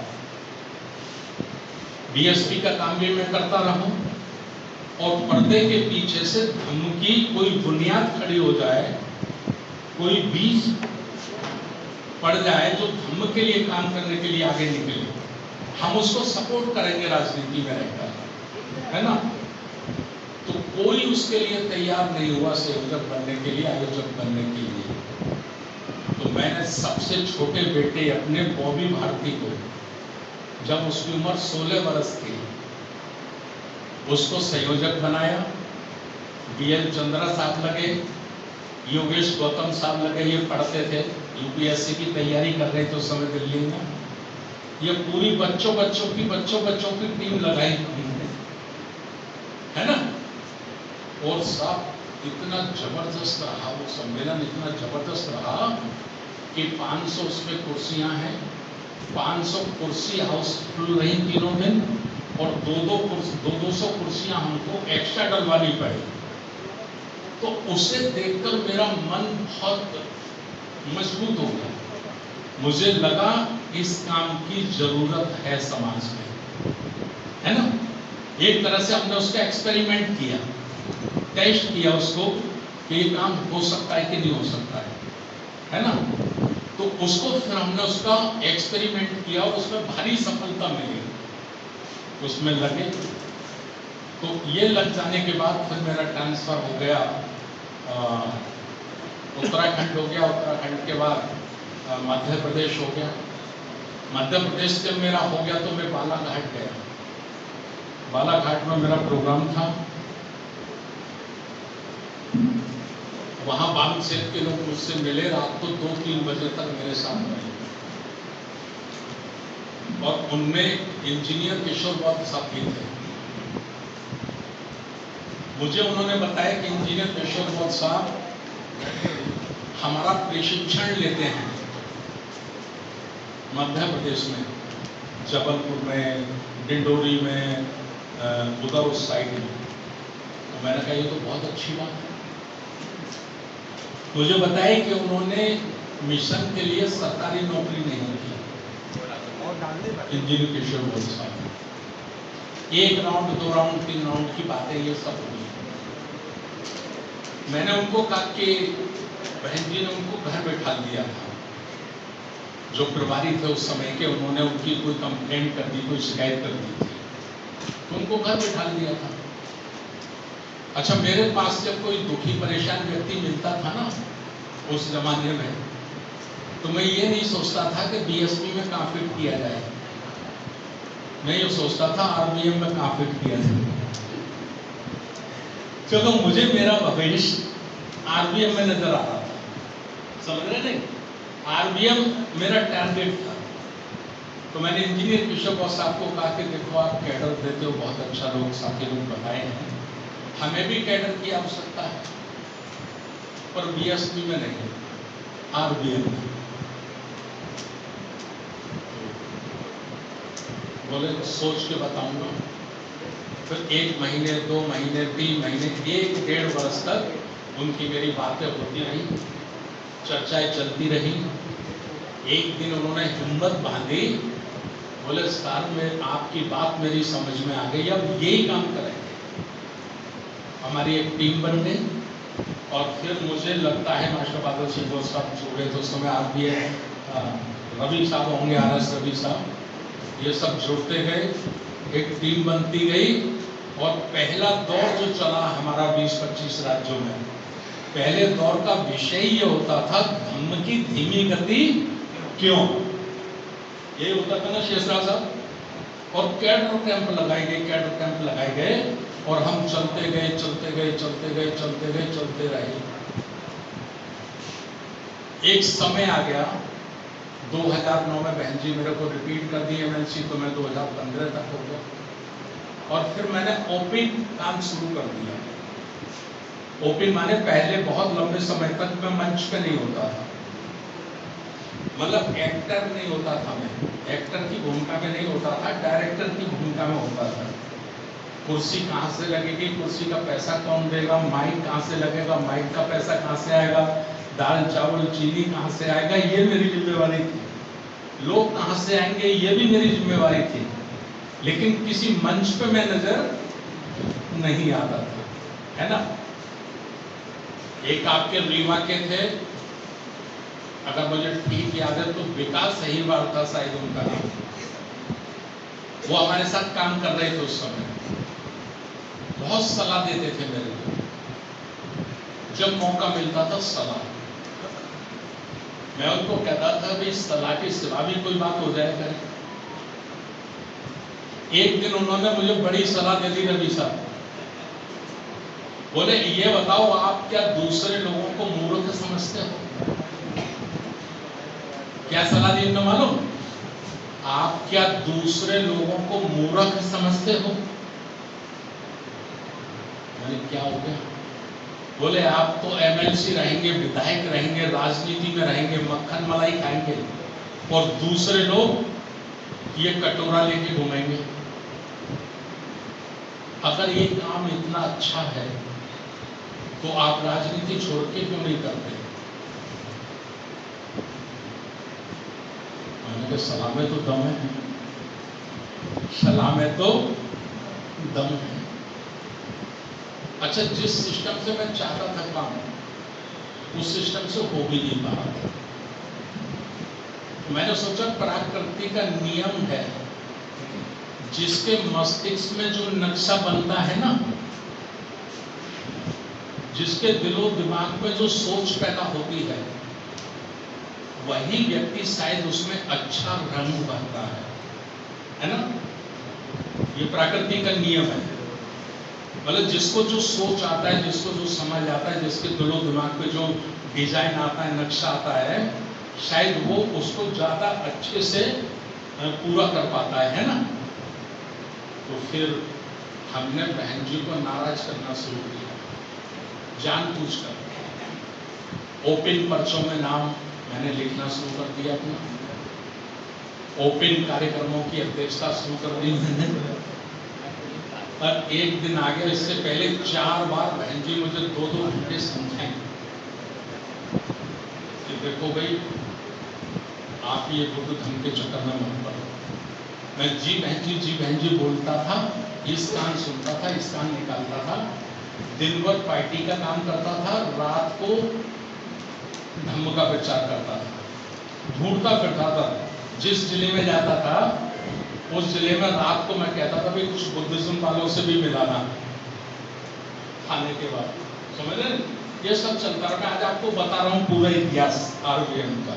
बीएसपी का काम भी मैं करता रहूं, और पर्दे के पीछे से धम्म की कोई बुनियाद खड़ी हो जाए, कोई बीज पड़ जाए जो धम्म के लिए काम करने के लिए आगे निकले, हम उसको सपोर्ट करेंगे राजनीति में रहकर, है ना। तो कोई उसके लिए तैयार नहीं हुआ संयोजक बनने के लिए, आयोजक बनने के लिए। तो मैंने सबसे छोटे बेटे अपने बॉबी भारती को, जब उसकी उम्र 16 वर्ष थी, उसको संयोजक बनाया। बीएल चंद्रा साहब लगे, योगेश गौतम साहब लगे, ये पढ़ते थे, यूपीएससी की तैयारी कर रहे थे उस समय दिल्ली में। ये पूरी बच्चों की टीम लगाई, है ना। और साहब इतना जबरदस्त रहा वो सम्मेलन, इतना जबरदस्त रहा कि 500 उसमें कुर्सियां हैं, 500 कुर्सी हाउसफुल रही तीनों दिन, और 200 कुर्सियां हमको एक्स्ट्रा डलवानी पड़ी। तो उसे देखकर मेरा मन बहुत मजबूत हो गया। मुझे लगा इस काम की जरूरत है समाज में, है ना। एक तरह से हमने उसका एक्सपेरिमेंट किया, टेस्ट किया उसको कि ये काम हो सकता है कि नहीं हो सकता है ना। तो उसको फिर हमने उसका एक्सपेरिमेंट किया, और उसमें भारी सफलता मिली, उसमें लगे। तो ये लग जाने के बाद फिर मेरा ट्रांसफर हो गया, उत्तराखंड हो गया, उत्तराखंड के बाद मध्य प्रदेश हो गया। मध्य प्रदेश जब मेरा हो गया तो मैं बालाघाट गया। बालाघाट में मेरा प्रोग्राम था। वहां बाल क्षेत्र के लोग मुझसे मिले, रात को 2-3 बजे तक मेरे साथ रहे और उनमें इंजीनियर किशोर वत्स साहब भी थे। मुझे उन्होंने बताया कि इंजीनियर किशोर वत्स साहब हमारा प्रशिक्षण लेते हैं मध्य प्रदेश में, जबलपुर में, डिंडोरी में, उधर उस साइड में। तो मैंने कहा ये तो बहुत अच्छी बात है। मुझे बताया कि उन्होंने मिशन के लिए सरकारी नौकरी नहीं की। इंजीनियर किशोर वत्स साहब 1 राउंड 2 राउंड 3 राउंड की बातें ये सब हुई। मैंने उनको कहा कि बहन जी ने उनको घर बैठा दिया था, जो प्रभारी थे उस समय के, उन्होंने उनकी कोई कंप्लेंट कर दी, कोई शिकायत कर दी थी, तो उनको घर बैठा दिया था। अच्छा, मेरे पास जब कोई दुखी परेशान व्यक्ति मिलता था ना उस जमाने में, तो मैं ये नहीं सोचता था कि बीएसपी में कहाँ फिट किया जाए, मैं ये सोचता था आरबीएम में कहाँ फिट किया जाए, क्योंकि मुझे मेरा भविष्य आरबीएम में नजर आ रहा था। समझ रहे नहीं, आरबीएम मेरा टारगेट था। तो मैंने इंजीनियर किशोर वत्स साहब को कहा कि देखो आप कैडर देते हो, बहुत अच्छा लोग साथी लोग बताए हैं, हमें भी कैडर की आवश्यकता है, पर बीएसपी में नहीं, आरबीएम में। बोले सोच के बताऊंगा। फिर 1 महीने 2 महीने 3 महीने 1-1.5 वर्ष तक उनकी मेरी बातें होती रही, चर्चाएं चलती रही। एक दिन उन्होंने हिम्मत बांधी, बोले सर में आपकी बात मेरी समझ में आ गई, अब यही काम करेंगे। हमारी एक टीम बन गई और फिर मुझे लगता है मास्टर बादल सिंह वो सब जुड़े थे उस समय, आप भी रवि साहब होंगे, RS रवि साहब, ये सब जुड़ते गए, एक टीम बनती गई और पहला दौर जो चला हमारा 20-25 राज्यों में, पहले दौर का विषय ये होता था धम्म की धीमी गति क्यों, ये होता था ना शेषराज साहब। और कैडर कैंप लगाए गए, कैडर कैंप लगाए गए और हम चलते गए चलते गए चलते गए चलते गए चलते रहे। एक समय आ गया 2009 में, बहन जी मेरे को रिपीट कर दी एमएलसी, तो मैं 2015 तक हो गया और फिर मैंने ओपन काम शुरू कर दिया। ओपन माने पहले बहुत लंबे समय तक मैं मंच पे नहीं होता था, मतलब एक्टर नहीं होता था, मैं एक्टर की भूमिका में नहीं होता था, डायरेक्टर की भूमिका में होता था। कुर्सी कहाँ से लगेगी, कुर्सी का पैसा कौन देगा, माइक कहाँ से लगेगा, माइक का पैसा कहाँ से आएगा, दाल चावल चीनी कहाँ से आएगा, ये मेरी जिम्मेवारी थी। लोग कहाँ से आएंगे, ये भी मेरी जिम्मेवारी थी। लेकिन किसी मंच पे मैं नजर नहीं आता था, है ना। एक आपके रीवा के थे, अगर मुझे ठीक याद है तो विकास सहीवाल था शायद उनका नाम, वो हमारे साथ काम कर रहे थे उस समय, बहुत सलाह देते थे मेरे को, जब मौका मिलता था सलाह। मैं उनको कहता था भी सलाह के सिवा भी कोई बात हो जाए करे। एक दिन उन्होंने मुझे बड़ी सलाह दे दी रवि साहब, बोले ये बताओ आप क्या दूसरे लोगों को मूर्ख समझते हो। क्या सलाह दी उन्होंने मालूम, आप क्या दूसरे लोगों को मूर्ख समझते हो। मैंने क्या हो गया, बोले आप तो एमएलसी रहेंगे, विधायक रहेंगे, राजनीति में रहेंगे, मक्खन मलाई खाएंगे और दूसरे लोग ये कटोरा लेके घूमेंगे। अगर ये काम इतना अच्छा है तो आप राजनीति छोड़ के क्यों नहीं करते। मैंने कहा सलाह में तो दम है, सलाह में तो दम है। अच्छा, जिस सिस्टम से मैं चाहता था काम, उस सिस्टम से हो भी नहीं पा रहा था। मैंने सोचा प्रकृति का नियम है, जिसके मस्तिष्क में जो नक्शा बनता है ना, जिसके दिलो दिमाग में जो सोच पैदा होती है, वही व्यक्ति शायद उसमें अच्छा रंग भरता है ना। ये प्रकृति का नियम है। मतलब जिसको जो सोच आता है, जिसको जो समझ आता है, जिसके दिलो दिमाग पे जो डिजाइन आता है, नक्शा आता है, शायद वो उसको ज्यादा अच्छे से पूरा कर पाता है ना। तो फिर हमने बहन जी को नाराज करना शुरू किया, जानबूझकर। ओपन पर्चों में नाम मैंने लिखना शुरू कर दिया अपना, ओपन कार्यक्रमों की अध्यक्षता शुरू कर दी मैंने। और एक दिन आ गया, इससे पहले 4 बार बहन जी मुझे 2-2 घंटे समझाएंगे कि देखो भाई, आप ये बुद्ध धर्म के चक्कर में मत पड़ो। मैं जी बहन जी बोलता था, इस कान सुनता था, इस कान निकालता था, दिन भर पार्टी का काम करता था, रात को धम्म का प्रचार करता था, ढूंढता फिरता था। जिस जिले में जाता था उस जिले में रात को मैं कहता था भाई कुछ बुद्धिज्म वालों से भी मिलाना खाने के बाद, समझ रहे। ये सब चलता रहा। आज आपको बता रहा हूँ पूरा इतिहास RBM का।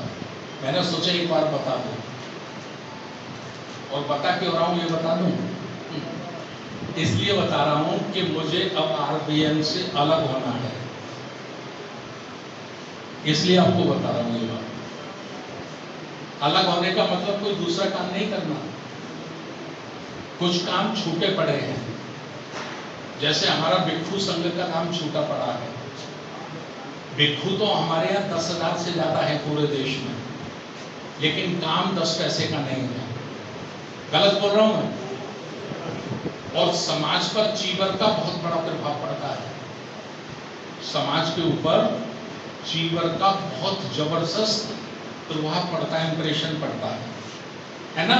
मैंने सोचा एक बार बता दूं, और बता क्यों रहा हूँ ये बता दूं, इसलिए बता रहा हूं कि मुझे अब RBM से अलग होना है, इसलिए आपको बता रहा हूं ये बात। अलग होने का मतलब कोई दूसरा काम नहीं करना, कुछ काम छूटे पड़े हैं। जैसे हमारा भिक्षु संघ का काम छूटा पड़ा है। भिक्षु तो हमारे यहाँ 10,000 से ज्यादा है पूरे देश में, लेकिन काम 10 पैसे का नहीं है। गलत बोल रहा हूं मैं। और समाज पर चीवर का बहुत बड़ा प्रभाव पड़ता है। समाज के ऊपर चीवर का बहुत जबरदस्त प्रभाव पड़ता है, इंप्रेशन पड़ता है ना।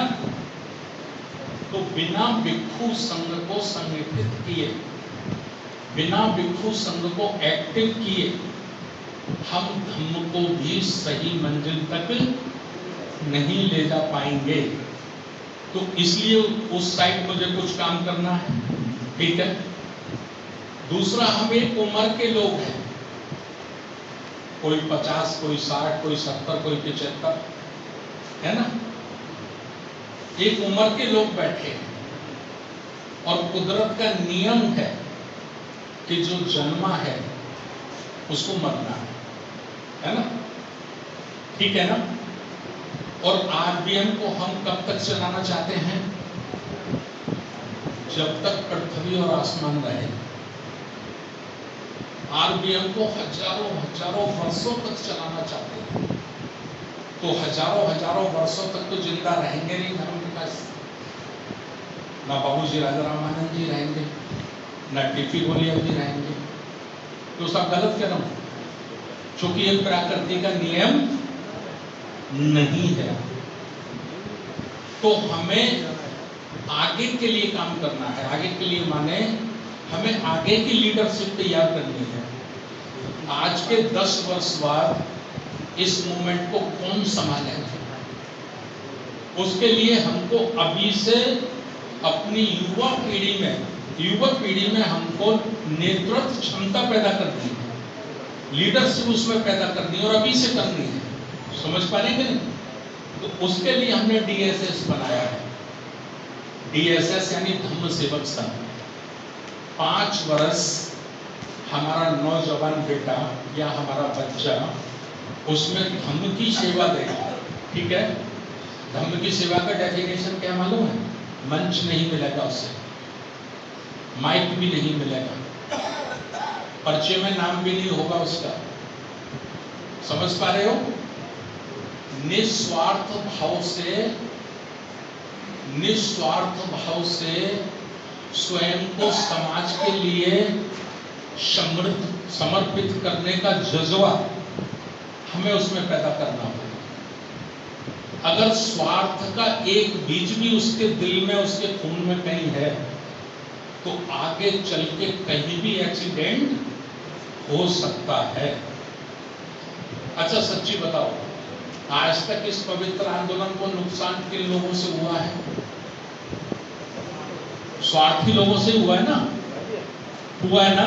तो बिना भिक्षु संघ को संगठित किए, बिना भिक्षु संघ को एक्टिव किए, हम धम्म को भी सही मंजिल तक नहीं ले जा पाएंगे। तो इसलिए उस साइड मुझे कुछ काम करना है, ठीक है। दूसरा, हम एक उम्र के लोग हैं, कोई 50, कोई 60, कोई 70, कोई 75, है ना। एक उम्र के लोग बैठे हैं, और कुदरत का नियम है कि जो जन्मा है उसको मरना है ना, ठीक है ना। और RBM को हम कब तक चलाना चाहते हैं? जब तक पृथ्वी और आसमान रहे। RBM को हजारों वर्षों तक चलाना चाहते हैं। तो हजारों वर्षों तक तो जिंदा रहेंगे नहीं धर्म विकास। ना बाबूजी राजा रामानंद जी रहेंगे, ना टीपी गोलिया जी रहेंगे। तो सब गलत कह रहा हूं, क्योंकि ये प्रकृति का नियम नहीं है। तो हमें आगे के लिए काम करना है। आगे के लिए माने हमें आगे की लीडरशिप तैयार करनी है। आज के 10 वर्ष बाद इस मूवमेंट को कौन संभालेगा? उसके लिए हमको अभी से अपनी युवा पीढ़ी में हमको नेतृत्व क्षमता पैदा करनी है, लीडरशिप उसमें पैदा करनी है, और अभी से करनी है। समझ पा रहे हैं? तो उसके लिए हमने DSS बनाया है। DSS यानी धम्म सेवक संघ। 5 वर्ष हमारा नौजवान बेटा या हमारा बच्चा उसमें धम्म की सेवा देगा, ठीक है। धम्म की सेवा का डेफिनेशन क्या मालूम है? मंच नहीं मिलेगा उसे, माइक भी नहीं मिलेगा, पर्चे में नाम भी नहीं होगा उसका। समझ पा रहे हो? निस्वार्थ भाव से स्वयं को समाज के लिए समर्पित करने का जज्बा हमें उसमें पैदा करना होगा। अगर स्वार्थ का एक बीज भी उसके दिल में, उसके खून में कहीं है, तो आगे चल के कहीं भी एक्सीडेंट हो सकता है। अच्छा सच्ची बताओ, आज तक इस पवित्र आंदोलन को नुकसान किन लोगों से हुआ है? स्वार्थी लोगों से हुआ है ना, हुआ है ना।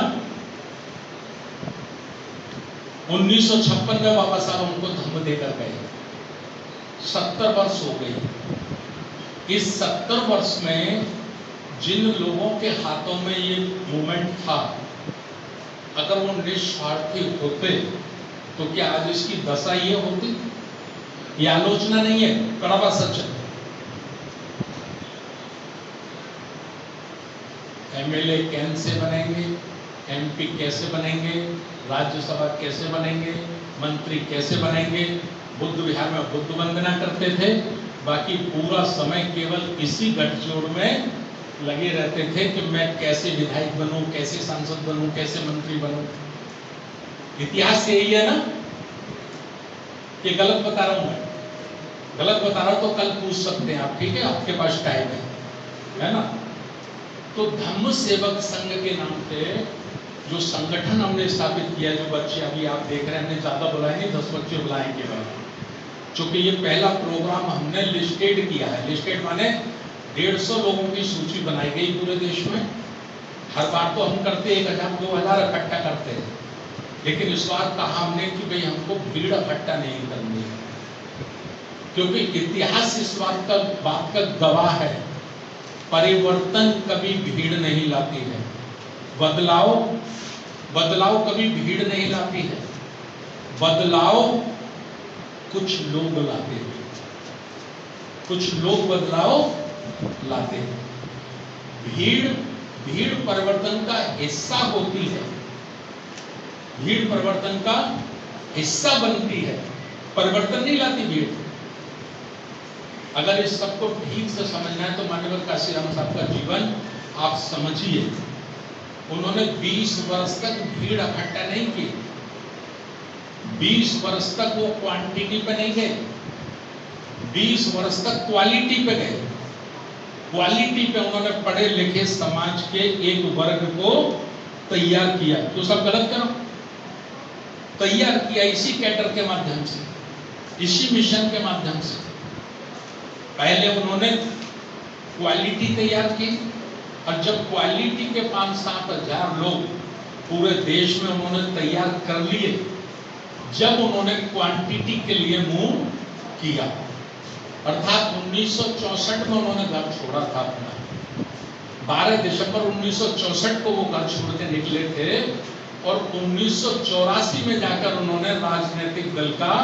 1956 में बाबा साहब हमको धम्म देकर गए, 70 वर्ष हो गई। इस 70 वर्ष में जिन लोगों के हाथों में ये मूवमेंट था, अगर वो निस्वार्थी होते तो क्या आज इसकी दशा ये होती? ये आलोचना नहीं है, कड़वा सच है। एमएलए कैसे बनेंगे, एमपी कैसे बनेंगे, राज्यसभा कैसे बनेंगे, मंत्री कैसे बनेंगे, बुद्ध विहार में बुद्ध वंदना करते थे, बाकी पूरा समय केवल इसी गठजोड़ में लगे रहते थे कि मैं कैसे विधायक बनूं, कैसे सांसद बनूं, कैसे मंत्री बनूं। इतिहास यही है ना? ये गलत बता रहा हूं मैं, गलत बता रहा हूं तो कल पूछ सकते हैं आप, ठीक है? आपके पास टाइम है ना? तो धम्म सेवक संघ के नाम से जो संगठन हमने स्थापित किया, जो बच्चे अभी आप देख रहे हैं, हमने ज्यादा बुलाए नहीं, 10 बच्चे बुलाएंगे बाद, क्योंकि ये पहला प्रोग्राम हमने लिस्टेड किया है। लिस्टेड माने 150 लोगों की सूची बनाई गई पूरे देश में। हर बार तो हम करते 1000 2000 इकट्ठा करते हैं, लेकिन इस बार कहा हमने कि भाई हमको भीड़ इकट्ठा नहीं करनी है, क्योंकि इतिहास इस बात का गवाह है, परिवर्तन कभी भीड़ नहीं लाती है, बदलाव कभी भीड़ नहीं लाती है, बदलाव कुछ लोग लाते हैं, कुछ लोग बदलाव लाते हैं। भीड़ परिवर्तन का हिस्सा होती है, भीड़ परिवर्तन का हिस्सा बनती है, परिवर्तन नहीं लाती भीड़। अगर इस सबको ठीक से समझना है तो माननीय काशीराम साहब का जीवन आप समझिए। उन्होंने 20 वर्ष तक भीड़ इकट्ठा नहीं की, 20 वर्ष तक वो क्वांटिटी पे नहीं गए, 20 वर्ष तक क्वालिटी पे गए। क्वालिटी पे उन्होंने पढ़े लिखे समाज के एक वर्ग को तैयार किया। तो सब गलत करो, तैयार किया इसी कैडर के माध्यम से, इसी मिशन के माध्यम से। पहले उन्होंने क्वालिटी तैयार की, और जब क्वालिटी के 5-7 हजार लोग पूरे देश में उन्होंने तैयार कर लिए, जब उन्होंने क्वांटिटी के लिए मूव किया, अर्थात 1964 में उन्होंने घर छोड़ा था अपना। 12 दिसंबर 1964 को वो घर छोड़ के निकले थे, और 1984 में जाकर उन्होंने राजनीतिक दल का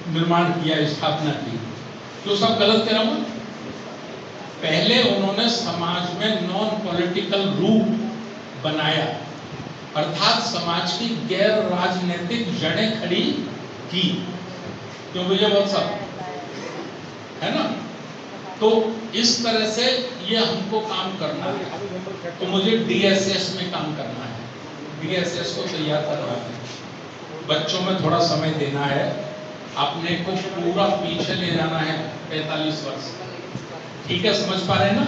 निर्माण किया, स्थापना की। तो सब गलत कह रहा हूं। पहले उन्होंने समाज में नॉन पॉलिटिकल रूप बनाया, अर्थात समाज की गैर राजनीतिक जड़ें खड़ी की। क्यों भैया बहुत सब है ना? तो इस तरह से ये हमको काम करना है। तो मुझे डीएसएस में काम करना है, डीएसएस को तैयार करना है, बच्चों में थोड़ा समय देना है, अपने को पूरा पीछे ले जाना है 45 वर्ष। ठीक है, समझ पा रहे हैं ना?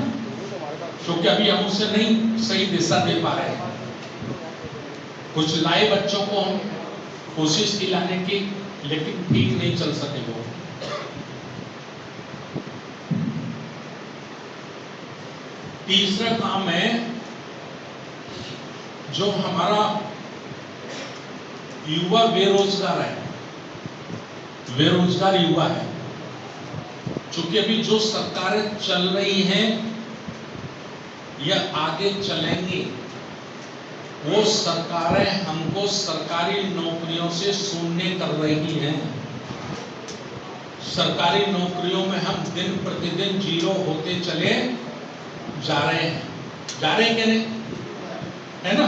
क्योंकि अभी हम उससे नहीं सही दिशा दे पा रहे हैं। कुछ लाए बच्चों को हम, कोशिश की लाने की, लेकिन ठीक नहीं चल सके वो। तीसरा काम है जो हमारा युवा बेरोजगार है, बेरोजगार युवा है। चूंकि अभी जो सरकारें चल रही हैं या आगे चलेंगी, वो सरकारें हमको सरकारी नौकरियों से शून्य कर रही हैं। सरकारी नौकरियों में हम दिन प्रतिदिन जीरो होते चले जा रहे हैं, क्या नहीं? है ना?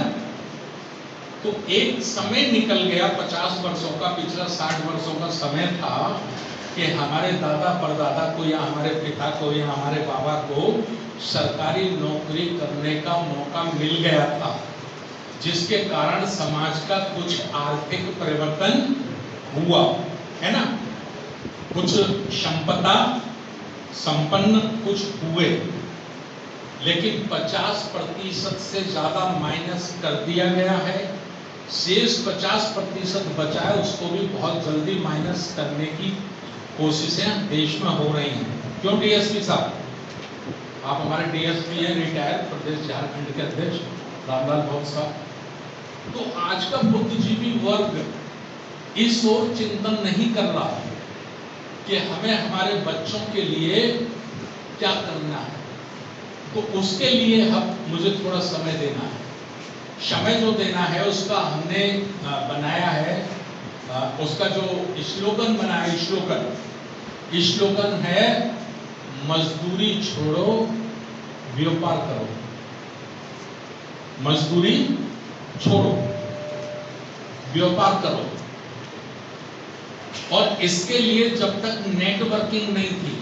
तो एक समय निकल गया 50 वर्षों का, पिछला 60 वर्षों का समय था कि हमारे दादा परदादा को या हमारे पिता को या हमारे बाबा को सरकारी नौकरी करने का मौका मिल गया था, जिसके कारण समाज का कुछ आर्थिक परिवर्तन हुआ, है ना? कुछ संपदा संपन्न कुछ हुए, लेकिन 50% से ज्यादा माइनस कर दिया गया है। शेष 50% बचा है, उसको भी बहुत जल्दी माइनस करने की कोशिशें देश में हो रही हैं। क्यों डीएसपी साहब? आप हमारे डीएसपी हैं, रिटायर्ड प्रदेश झारखंड के अध्यक्ष रामलाल भौत साहब। तो आज का बुद्धिजीवी वर्ग इस ओर चिंतन नहीं कर रहा है कि हमें हमारे बच्चों के लिए क्या करना है, तो उसके लिए हम मुझे थोड़ा समय देना है। समय जो देना है उसका हमने बनाया है, उसका जो स्लोगन बना है, स्लोगन है मजदूरी छोड़ो व्यापार करो। मजदूरी छोड़ो व्यापार करो। और इसके लिए जब तक नेटवर्किंग नहीं थी,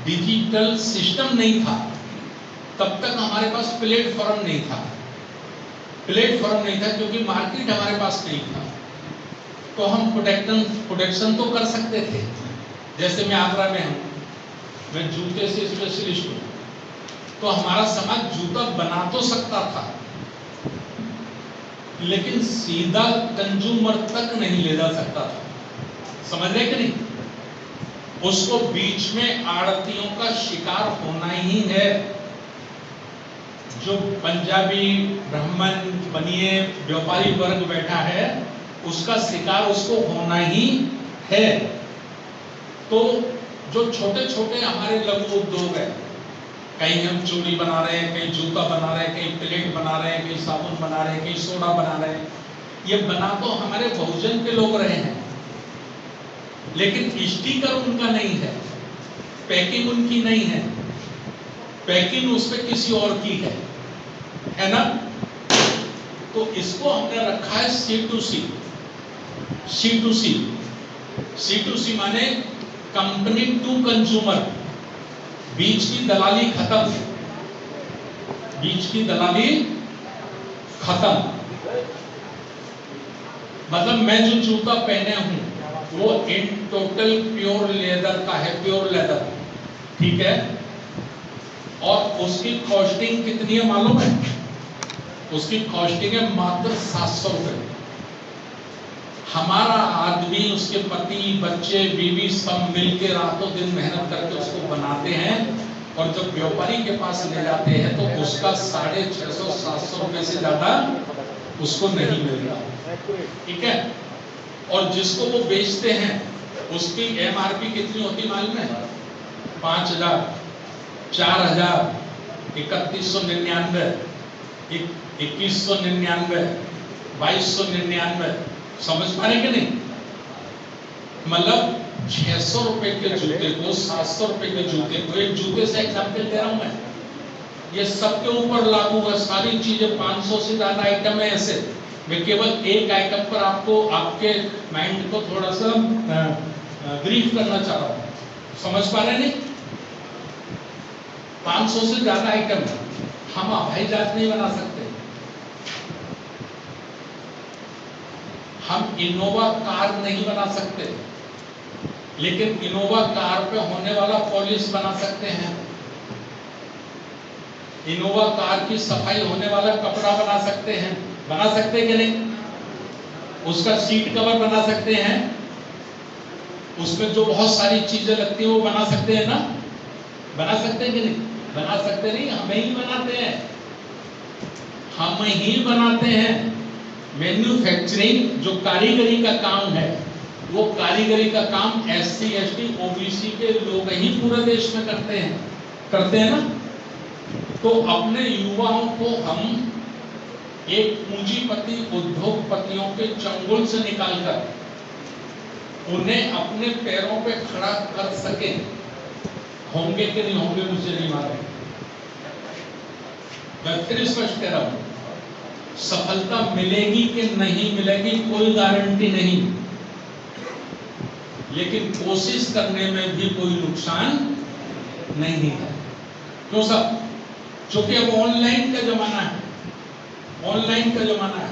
डिजिटल सिस्टम नहीं था, तब तक हमारे पास प्लेटफॉर्म नहीं था। क्योंकि मार्केट हमारे पास नहीं था, तो हम प्रोडक्शन तो कर सकते थे। जैसे मैं आगरा में हूं, मैं जूते से स्पेशलिस्ट हूं, तो हमारा समाज जूता बना तो सकता था, लेकिन सीधा कंज्यूमर तक नहीं ले जा सकता था। समझ रहे कि नहीं? उसको बीच में आड़तियों का शिकार होना ही है। जो पंजाबी ब्राह्मण बनिए व्यापारी वर्ग बैठा है, उसका शिकार उसको होना ही है। तो जो छोटे छोटे हमारे लघु उद्योग है, कहीं हम चूड़ी बना रहे हैं, कहीं जूता बना रहे हैं, कहीं प्लेट बना रहे हैं, कहीं साबुन बना रहे हैं, कहीं सोडा बना रहे हैं, ये बना तो हमारे बहुजन के लोग रहे हैं, लेकिन स्टिकर उनका नहीं है, पैकिंग उनकी नहीं है, पैकिंग उस पर किसी और की है ना? तो इसको हमने रखा है C2C माने कंपनी टू कंज्यूमर। बीच की दलाली खत्म। मतलब मैं जो जूता पहने हूं वो इन टोटल प्योर लेदर का है, प्योर लेदर, ठीक है? और उसकी कॉस्टिंग कितनी है मालूम है? उसकी कॉस्टिंग है मात्र 700 रुपए। हमारा आदमी, उसके पति, बच्चे, बीवी सब मिलके रातों दिन मेहनत करके उसको बनाते हैं, और जब व्यापारी के पास ले जाते हैं तो उसका 650-700 रुपए से ज्यादा उसको नहीं मिलता, ठीक है? और जिसको वो बेचते हैं उसकी MRP कितनी होती मालूम है? 5000, 4000, 3199, 2199, 2299। समझ पा रहे कि नहीं? मतलब 600 रुपए के जूते को, 700 रुपए के जूते को, एक जूते से एग्जाम्पल दे रहा हूं मैं, ये सबके ऊपर लागू है। सारी चीजें 500 से ज्यादा आइटम है ऐसे। मैं केवल एक आइटम पर आपको, आपके माइंड को थोड़ा सा ब्रीफ करना चाह रहा हूं। समझ पा रहे नहीं? 500 से ज्यादा आइटम है। हम हवाई जहाज नहीं बना सकते, हम इनोवा कार नहीं बना सकते, लेकिन इनोवा कार पे होने वाला पॉलिश बना सकते हैं। इनोवा कार की सफाई होने वाला कपड़ा बना सकते हैं। बना सकते हैं कि नहीं? उसका सीट कवर बना सकते हैं, उसमें जो बहुत सारी चीजें लगती हैं वो बना सकते हैं ना? बना सकते हैं कि नहीं? बना सकते नहीं, हमें ही बनाते हैं, हम ही बनाते हैं। मैन्युफैक्चरिंग जो कारीगरी का काम है, वो कारीगरी का काम SC ST OBC के लोग ही पूरे देश में करते हैं ना? तो अपने युवाओं को हम एक पूंजीपति उद्योगपतियों के चंगुल से निकालकर उन्हें अपने पैरों पे खड़ा कर सके। होंगे कि नहीं होंगे मुझे नहीं मालूम। मैं फिर स्पष्ट कह रहा हूं, सफलता मिलेगी कि नहीं मिलेगी कोई गारंटी नहीं, लेकिन कोशिश करने में भी कोई नुकसान नहीं है। क्यों साहब? क्योंकि अब ऑनलाइन का जमाना है,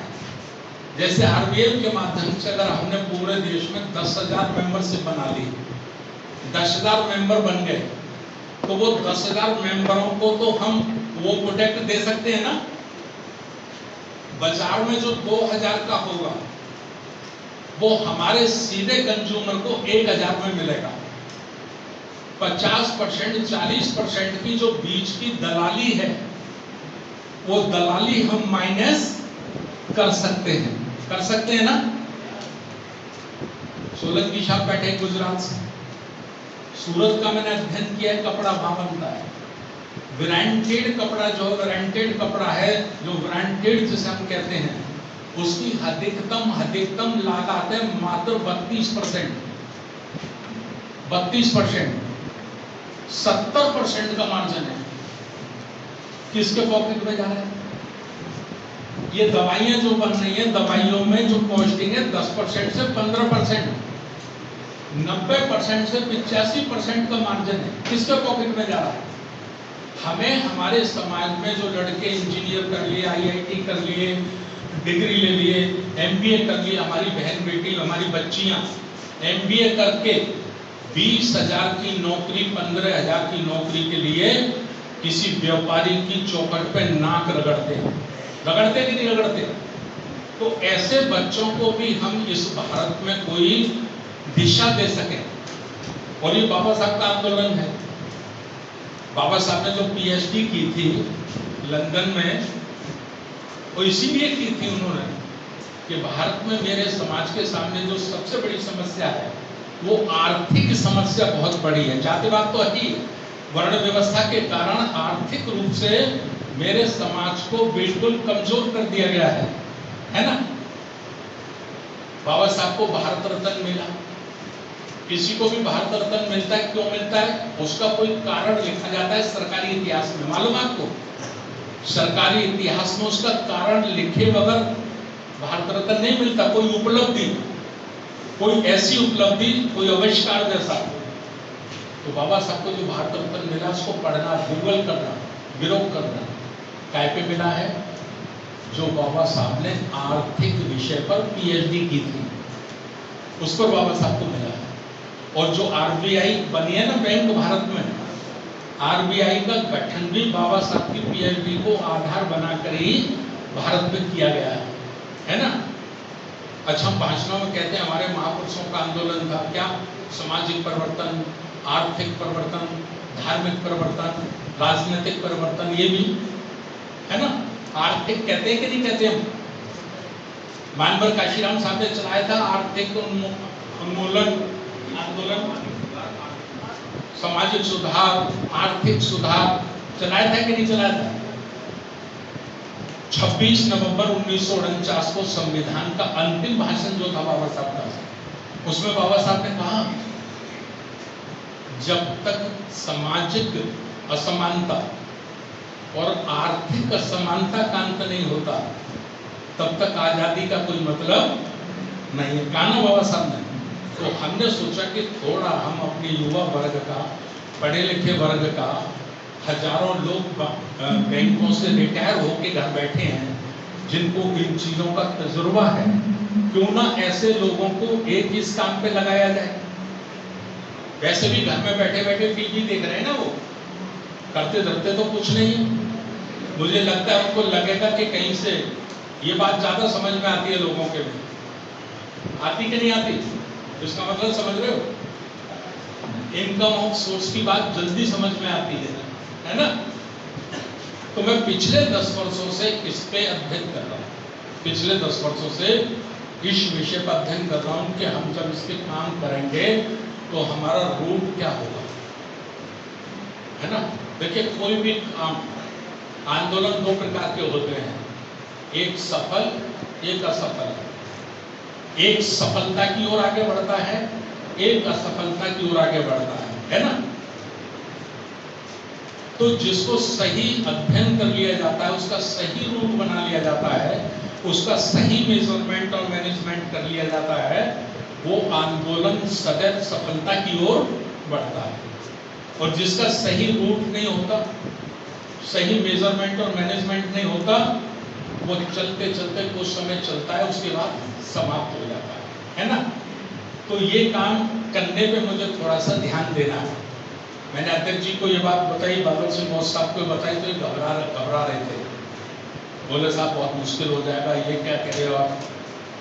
जैसे RBL के माध्यम से अगर हमने पूरे देश में 10,000 मेंबरशिप बना ली, 10,000 मेंबर बन गए, तो वो 10,000 मेंबरों को तो हम वो प्रोडक्ट दे सकते हैं ना? बाजार में जो 2,000 का होगा वो हमारे सीधे कंज्यूमर को 1,000 में मिलेगा। 50%, 40% की जो बीच की दलाली है, वो दलाली हम माइनस कर सकते हैं ना? सोलंकी साहब बैठे गुजरात से, सूरत का मैंने अध्ययन किया है, कपड़ा वहां बनता है। ब्रांडेड कपड़ा जो ब्रांडेड कपड़ा है, जो ब्रांडेड जिसे हम कहते हैं, उसकी अधिकतम लागत है मात्र 32%। 70% का मार्जिन है। किसके पॉकेट में जा रहा है? ये दवाइयां जो बन रही है, दवाइयों में जो कॉस्टिंग है 10% से 15%, 90% से 85% का मार्जिन है। किसके पॉकेट में जा रहा है? हमें हमारे समाज में जो लड़के इंजीनियर कर लिए, IIT कर लिए, डिग्री ले लिए, MBA कर लिए, हमारी बहन बेटी, हमारी बच्चियां MBA करके 20,000 की नौकरी, 15,000 की नौकरी के लिए किसी व्यापारी की चौखट पे नाक रगड़ते हैं। रगड़ते कि नहीं रगड़ते? तो ऐसे बच्चों को भी हम इस भारत में कोई दिशा दे सकें, और ये बाबा साहब का आंदोलन है। बाबा साहब ने जो PhD की थी लंदन में, वो इसीलिए की थी उन्होंने कि भारत में मेरे समाज के सामने जो सबसे बड़ी समस्या है वो आर्थिक समस्या बहुत बड़ी है। जातिवाद तो है, वर्ण व्यवस्था के कारण आर्थिक रूप से मेरे समाज को बिल्कुल कमजोर कर दिया गया है ना। बाबा साहब को भारत रत्न मिला, किसी को भी भारत रत्न मिलता है, क्यों मिलता है? उसका कोई कारण लिखा जाता है सरकारी इतिहास में, मालूम आपको? सरकारी इतिहास में उसका कारण लिखे बगैर भारत रत्न नहीं मिलता। कोई उपलब्धि, कोई ऐसी उपलब्धि, कोई आविष्कार जैसा। तो बाबा साहब को जो भारत रत्न मिला, उसको पढ़ना, गूगल करना, विरोध करना। काय पे मिला है? जो बाबा साहब ने आर्थिक विषय पर PhD की थी, उस पर बाबा साहब को मिला है। और जो RBI बनी है ना बैंक भारत में, RBI का गठन भी बाबा साहब की PhD को आधार बनाकर ही भारत में किया गया है ना। अच्छा, हम भाषणों में कहते हैं हमारे महापुरुषों का आंदोलन था। क्या? सामाजिक परिवर्तन, आर्थिक परिवर्तन, धार्मिक परिवर्तन, राजनीतिक परिवर्तन, ये भी है ना। आर्थिक कहते हैं कि नहीं कहते हम? मानवर काशीराम साहब ने चलाया था आर्थिक उन्मूलन आंदोलन, सामाजिक सुधार, आर्थिक सुधार चलाया था कि नहीं चलाया था? 26 नवंबर 1949 को संविधान का अंतिम भाषण जो था बाबा साहब का, उसमें बाबा साहब ने कहा, जब तक सामाजिक असमानता और आर्थिक असमानता का अंत नहीं होता, तब तक आजादी का कोई मतलब नहीं है। कहा बाबा साहब ने। तो हमने सोचा कि थोड़ा हम अपने युवा वर्ग का, पढ़े लिखे वर्ग का, हजारों लोग बैंकों से रिटायर होकर घर बैठे हैं, जिनको इन चीजों का तजुर्बा है, क्यों ना ऐसे लोगों को एक इस काम पे लगाया जाए। वैसे भी घर में बैठे बैठे टीवी देख रहे हैं ना, वो करते धरते तो कुछ नहीं। मुझे लगता है उनको लगेगा कि कहीं से ये बात ज्यादा समझ में आती है लोगों के में, आती कि नहीं आती? इसका मतलब समझ रहे हो? इनकम ऑफ सोर्स की बात जल्दी समझ में आती है ना। तो मैं पिछले 10 वर्षों से इस पे अध्ययन कर रहा हूँ, पिछले 10 वर्षों से इस विषय पर अध्ययन कर रहा हूँ कि हम जब इस पे काम करेंगे तो हमारा रूट क्या होगा, है ना। देखिए, कोई भी आंदोलन 2 प्रकार के होते हैं, एक सफल, एक असफल। एक सफलता की ओर आगे बढ़ता है, एक असफलता की ओर आगे बढ़ता है ना। तो जिसको सही अध्ययन कर लिया जाता है, उसका सही रूट बना लिया जाता है, उसका सही मेजरमेंट और मैनेजमेंट कर लिया जाता है, वो आंदोलन सदैव सफलता की ओर बढ़ता है। और जिसका सही रूट नहीं होता, सही मेजरमेंट और मैनेजमेंट नहीं होता, वो चलते चलते कुछ समय चलता है, उसके बाद समाप्त हो जाता है ना। तो ये काम करने पे मुझे थोड़ा सा ध्यान देना है। मैंने अध्यक्ष जी को ये बात बताई, बादल सिंह मौस साहब को बताई, तो ये घबरा रहे थे। बोले साहब बहुत मुश्किल हो जाएगा, ये क्या कह रहे हो आप?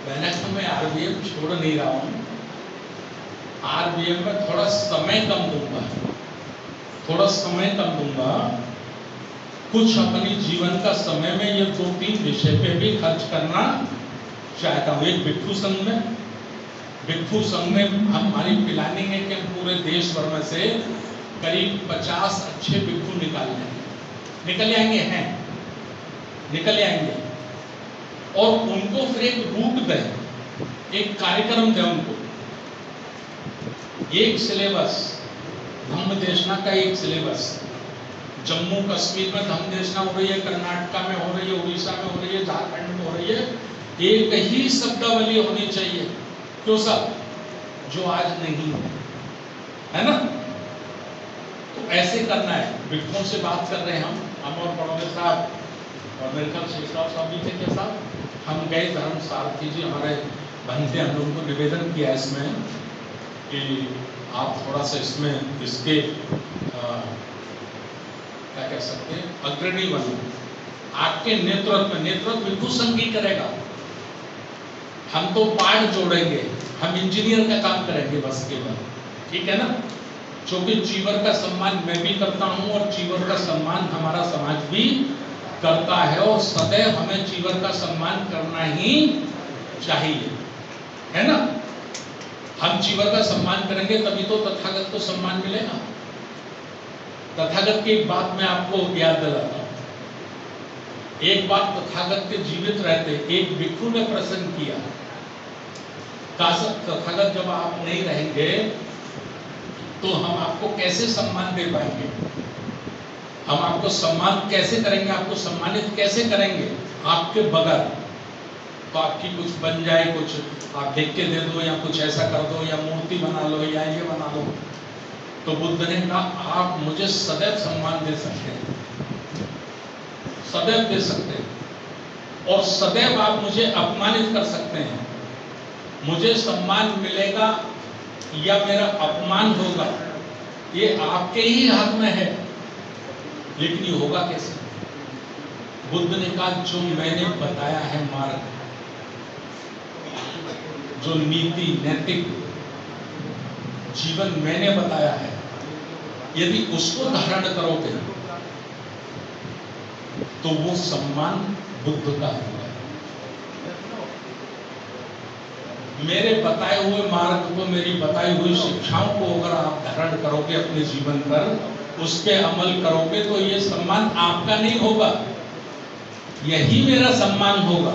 मैंने कहा मैं RBM छोड़ नहीं रहा हूँ, RBM में थोड़ा समय कम दूंगा, थोड़ा समय कम दूंगा, कुछ अपनी जीवन का समय में ये 2-3 विषय पे भी खर्च करना चाहता हूँ। एक बिट्ठू संघ में, भिक्षु संघ में हमारी प्लानिंग है कि हम पूरे देश भर में से करीब 50 अच्छे भिक्षु निकाल आएंगे हैं, निकल आएंगे, और उनको फिर एक रूट दें, एक कार्यक्रम दें उनको, एक सिलेबस, धम्म देशना का एक सिलेबस। जम्मू कश्मीर में धम्म देशना हो रही है, कर्नाटका में हो रही है, उड़ीसा में हो रही है, झारखंड में हो रही है, एक ही शब्दावली होनी चाहिए। क्यों सब? जो आज नहीं है ना, तो ऐसे करना है। भिक्षुओं से बात कर रहे हैं हम और बड़ौदे साहब और मेरे ख्याल शेषराव साहब भी थे के साथ। हम गए, धर्म सारथी जी हमारे बनते, हम लोगों को निवेदन किया इसमें कि आप थोड़ा सा इसमें इसके क्या कह सकते हैं, अग्रणी बनो। आपके नेतृत्व भिक्षु संघ ही करेगा। हम तो पाठ जोड़ेंगे, हम इंजीनियर का काम करेंगे बस केवल, ठीक है ना। क्योंकि चीवर का सम्मान मैं भी करता हूं और चीवर का सम्मान हमारा समाज भी करता है, और सदैव हमें चीवर का सम्मान करना ही चाहिए, है ना। हम चीवर का सम्मान करेंगे तभी तो तथागत को सम्मान मिलेगा। तथागत की एक बात मैं आपको याद दिलाता हूं। एक बात तथागत के जीवित रहते एक भिक्षु ने प्रश्न किया, तथागत जब आप नहीं रहेंगे तो हम आपको कैसे सम्मान दे पाएंगे, हम आपको सम्मान कैसे करेंगे, आपको सम्मानित कैसे करेंगे आपके बगैर। तो आपकी कुछ बन जाए, कुछ आप लिख के दे दो, या कुछ ऐसा कर दो, या मूर्ति बना लो, या ये बना लो। तो बुद्ध ने कहा आप मुझे सदैव सम्मान दे सकते हैं, सदैव दे सकते हैं, और सदैव आप मुझे अपमानित कर सकते हैं। मुझे सम्मान मिलेगा या मेरा अपमान होगा, ये आपके ही हाथ में है, लेकिन ये होगा कैसे? बुद्ध ने कहा जो मैंने बताया है मार्ग, जो नीति नैतिक जीवन मैंने बताया है, यदि उसको धारण करोगे तो वो सम्मान बुद्ध का होगा। मेरे बताए हुए मार्ग को, मेरी बताई हुई शिक्षाओं को अगर आप धारण करोगे अपने जीवन पर, उस पर अमल करोगे, तो ये सम्मान आपका नहीं होगा, यही मेरा सम्मान होगा।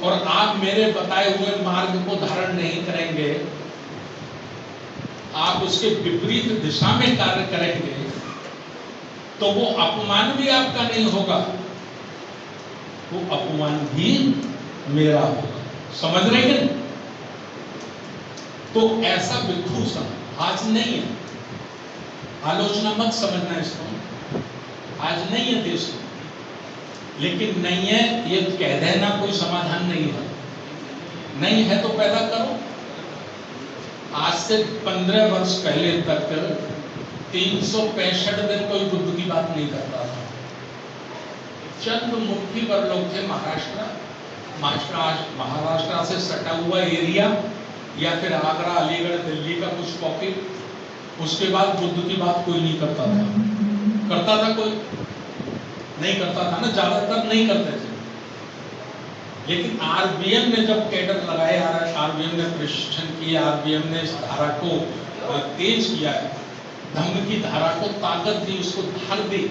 और आप मेरे बताए हुए मार्ग को धारण नहीं करेंगे, आप उसके विपरीत दिशा में कार्य करेंगे, तो वो अपमान भी आपका नहीं होगा, वो अपमान भी मेरा होगा। समझ रहे हैं? तो ऐसा भिक्षु संघ आज नहीं है, आलोचना मत समझना इसको, आज नहीं है देश में। लेकिन नहीं है ये कह देना कोई समाधान नहीं है। नहीं है तो पैदा करो। आज से 15 वर्ष पहले तक 365 दिन कोई बुद्ध की बात नहीं करता था। चंद मुट्ठी भर लोग थे, महाराष्ट्र से सटा हुआ एरिया, या फिर आगरा, अलीगढ़, दिल्ली का कुछ पॉकेट। उसके बाद बुद्ध की बात कोई नहीं करता था। करता था कोई? नहीं करता था ना, ज्यादातर नहीं करते थे। लेकिन आरबीएम ने जब कैडर लगाए, आरबीएम ने प्रशिक्षण किया, आरबीएम ने इस धारा को तेज किया, धम्म की धारा को ताकत दी, उसको धार दी,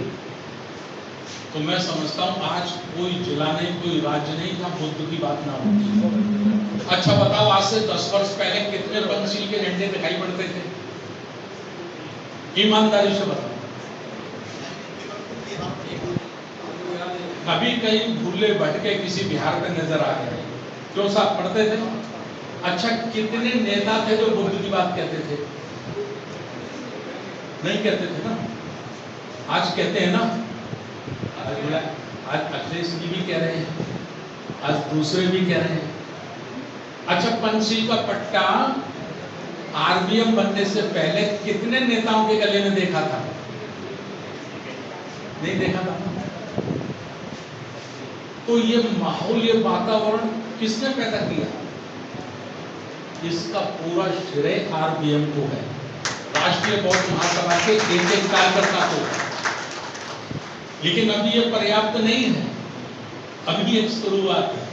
तो मैं समझता हूं आज कोई जिला नहीं, कोई राज्य नहीं जहां बुद्ध की बात ना होती। अच्छा बताओ, आज से 10 वर्ष पहले कितने पंचशील के झंडे दिखाई पड़ते थे? ईमानदारी से बताओ। कभी कहीं भूले भटके किसी बिहार पे नजर आ गए, क्यों साहब पढ़ते थे? अच्छा कितने नेता थे जो बुद्ध की बात कहते थे? नहीं कहते थे ना। आज कहते हैं ना, आज अखिलेश जी भी कह रहे हैं, आज दूसरे भी कह रहे हैं। अच्छा पंचशील का पट्टा आरबीएम बनने से पहले कितने नेताओं के गले में देखा था? नहीं देखा था। तो ये माहौल, ये वातावरण किसने पैदा किया? इसका पूरा श्रेय आरबीएम को है, राष्ट्रीय बौद्ध महासभा के एक कार्यकर्ता को। लेकिन अभी ये पर्याप्त नहीं है, अभी एक शुरुआत है।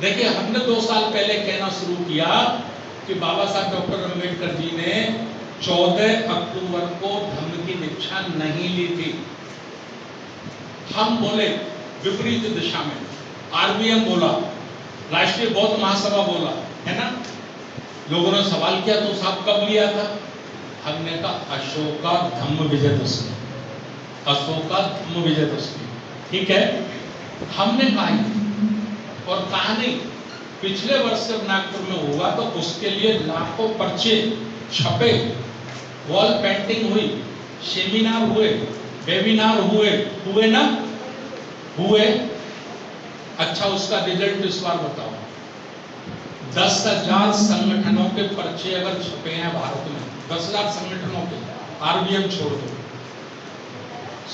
देखिए, हमने 2 साल पहले कहना शुरू किया कि बाबा साहब डॉक्टर अम्बेडकर जी ने 14 अक्टूबर को धम्म की दीक्षा नहीं ली थी। हम बोले विपरीत दिशा में, आरबीएम बोला, राष्ट्रीय बौद्ध महासभा बोला, है ना। लोगों ने सवाल किया तो साहब कब लिया था? हमने कहा अशोका धम्म विजयदशमी, अशोका धम्म विजयदशमी, ठीक है। हमने कहा और कहा नहीं, पिछले वर्ष जब नागपुर में हुआ तो उसके लिए लाखों पर्चे छपे, वॉल पेंटिंग हुई, सेमिनार हुए, वेबिनार हुए ना हुए। अच्छा, उसका रिजल्ट इस बार बताओ। 10,000 संगठनों के पर्चे अगर छपे हैं भारत में, 10,000 संगठनों के, आरबीएम छोड़ दो,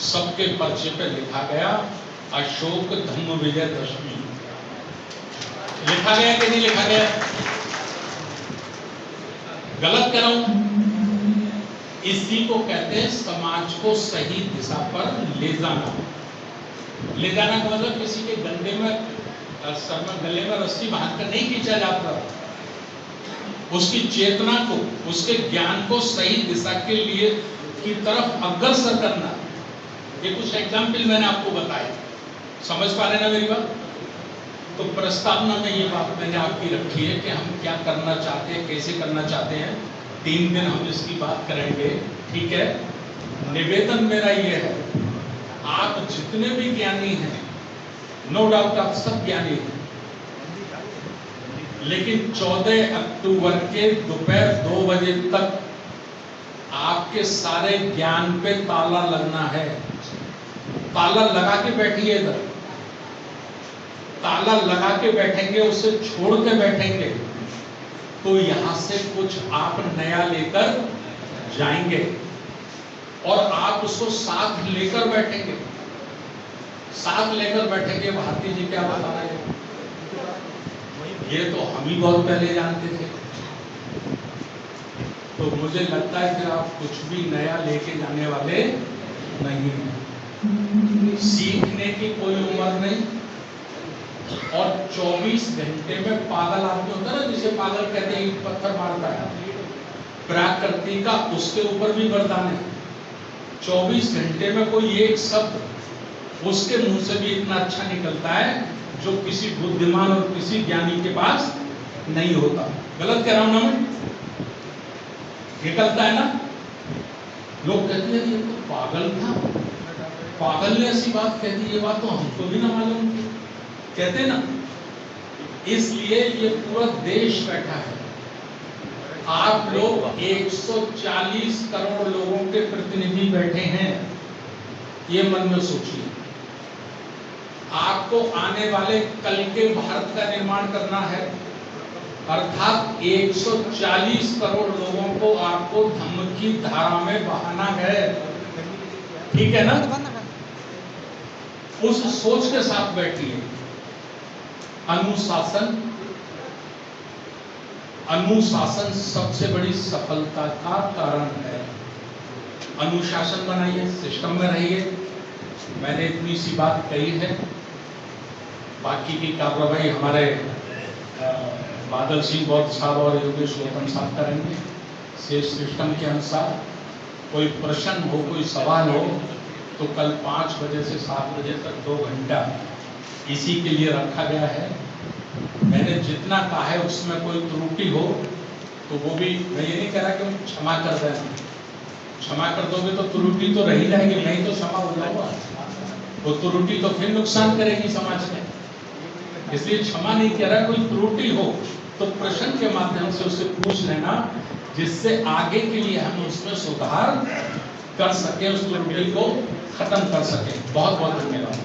सबके पर्चे पे लिखा गया अशोक धम्म विजयदशमी। लिखा गया कि नहीं लिखा गया? गलत कह रहा हूं? इसी को कहते हैं समाज को सही दिशा पर ले जाना। ले जाना का मतलब किसी के गंदे में सर में गले में रस्सी बांध कर नहीं खींचा जाता, उसकी चेतना को, उसके ज्ञान को सही दिशा के लिए की तरफ अग्रसर करना। ये कुछ एग्जाम्पल मैंने आपको बताए, समझ पा रहे ना मेरी बात? तो प्रस्तावना में ये बात मैंने आपकी रखी है कि हम क्या करना चाहते हैं, कैसे करना चाहते हैं। 3 दिन हम इसकी बात करेंगे, ठीक है। निवेदन मेरा ये है, आप जितने भी ज्ञानी हैं, नो डाउट आप सब ज्ञानी हैं, लेकिन 14 अक्टूबर के दोपहर 2 बजे तक आपके सारे ज्ञान पे ताला लगना है। ताला लगा के बैठिए, इधर ताला लगा के बैठेंगे, उसे छोड़ के बैठेंगे तो यहां से कुछ आप नया लेकर जाएंगे और आप उसको साथ लेकर बैठेंगे। साथ लेकर बैठेंगे। भारती जी क्या बता रहे हैं, ये तो हम ही बहुत पहले जानते थे। तो मुझे लगता है कि आप कुछ भी नया लेके जाने वाले नहीं हैं। सीखने की कोई उम्र नहीं, और 24 घंटे में पागल आदमी होता है ना, जिसे पागल कहते हैं, पत्थर मारता है, प्रकृति का उसके ऊपर भी वरदान है। 24 घंटे में कोई एक शब्द उसके मुंह से भी इतना अच्छा निकलता है जो किसी बुद्धिमान और किसी ज्ञानी के पास नहीं होता। गलत कह रहा हूं ना मैं? निकलता है ना। लोग कहते हैं ये तो पागल था, पागल ने ऐसी बात कह दी, ये बात तो हमको भी ना मालूम थी, कहते ना। इसलिए ये पूरा देश बैठा है। आप लोग 140 करोड़ लोगों के प्रतिनिधि बैठे हैं, ये मन में सोचिए। आपको आने वाले कल के भारत का निर्माण करना है, अर्थात 140 करोड़ लोगों को आपको धम्म की धारा में बहाना है, ठीक है ना। उस सोच के साथ बैठिए। अनुशासन, अनुशासन सबसे बड़ी सफलता का कारण है। अनुशासन बनाइए, सिस्टम में रहिए। मैंने इतनी सी बात कही है, बाकी की कार्रवाई हमारे बादल सिंह बौद्ध साहब और योगेश गौतम साहब करेंगे। सिस्टम के अनुसार कोई प्रश्न हो, कोई सवाल हो तो कल 5 बजे से 7 बजे तक 2 घंटा इसी के लिए रखा गया है। मैंने जितना कहा है उसमें कोई त्रुटि हो तो वो भी, मैं ये नहीं कह रहा कि क्षमा कर देना, क्षमा कर दोगे तो त्रुटि तो रही जाएगी, नहीं तो क्षमा हो जाएगा। वो त्रुटि तो फिर नुकसान करेगी समाज में, इसलिए क्षमा नहीं कह रहा। कोई त्रुटि हो तो प्रश्न के माध्यम से उससे पूछ लेना, जिससे आगे के लिए हम उसमें सुधार कर सके, उस त्रुटि को खत्म कर सके। बहुत बहुत धन्यवाद।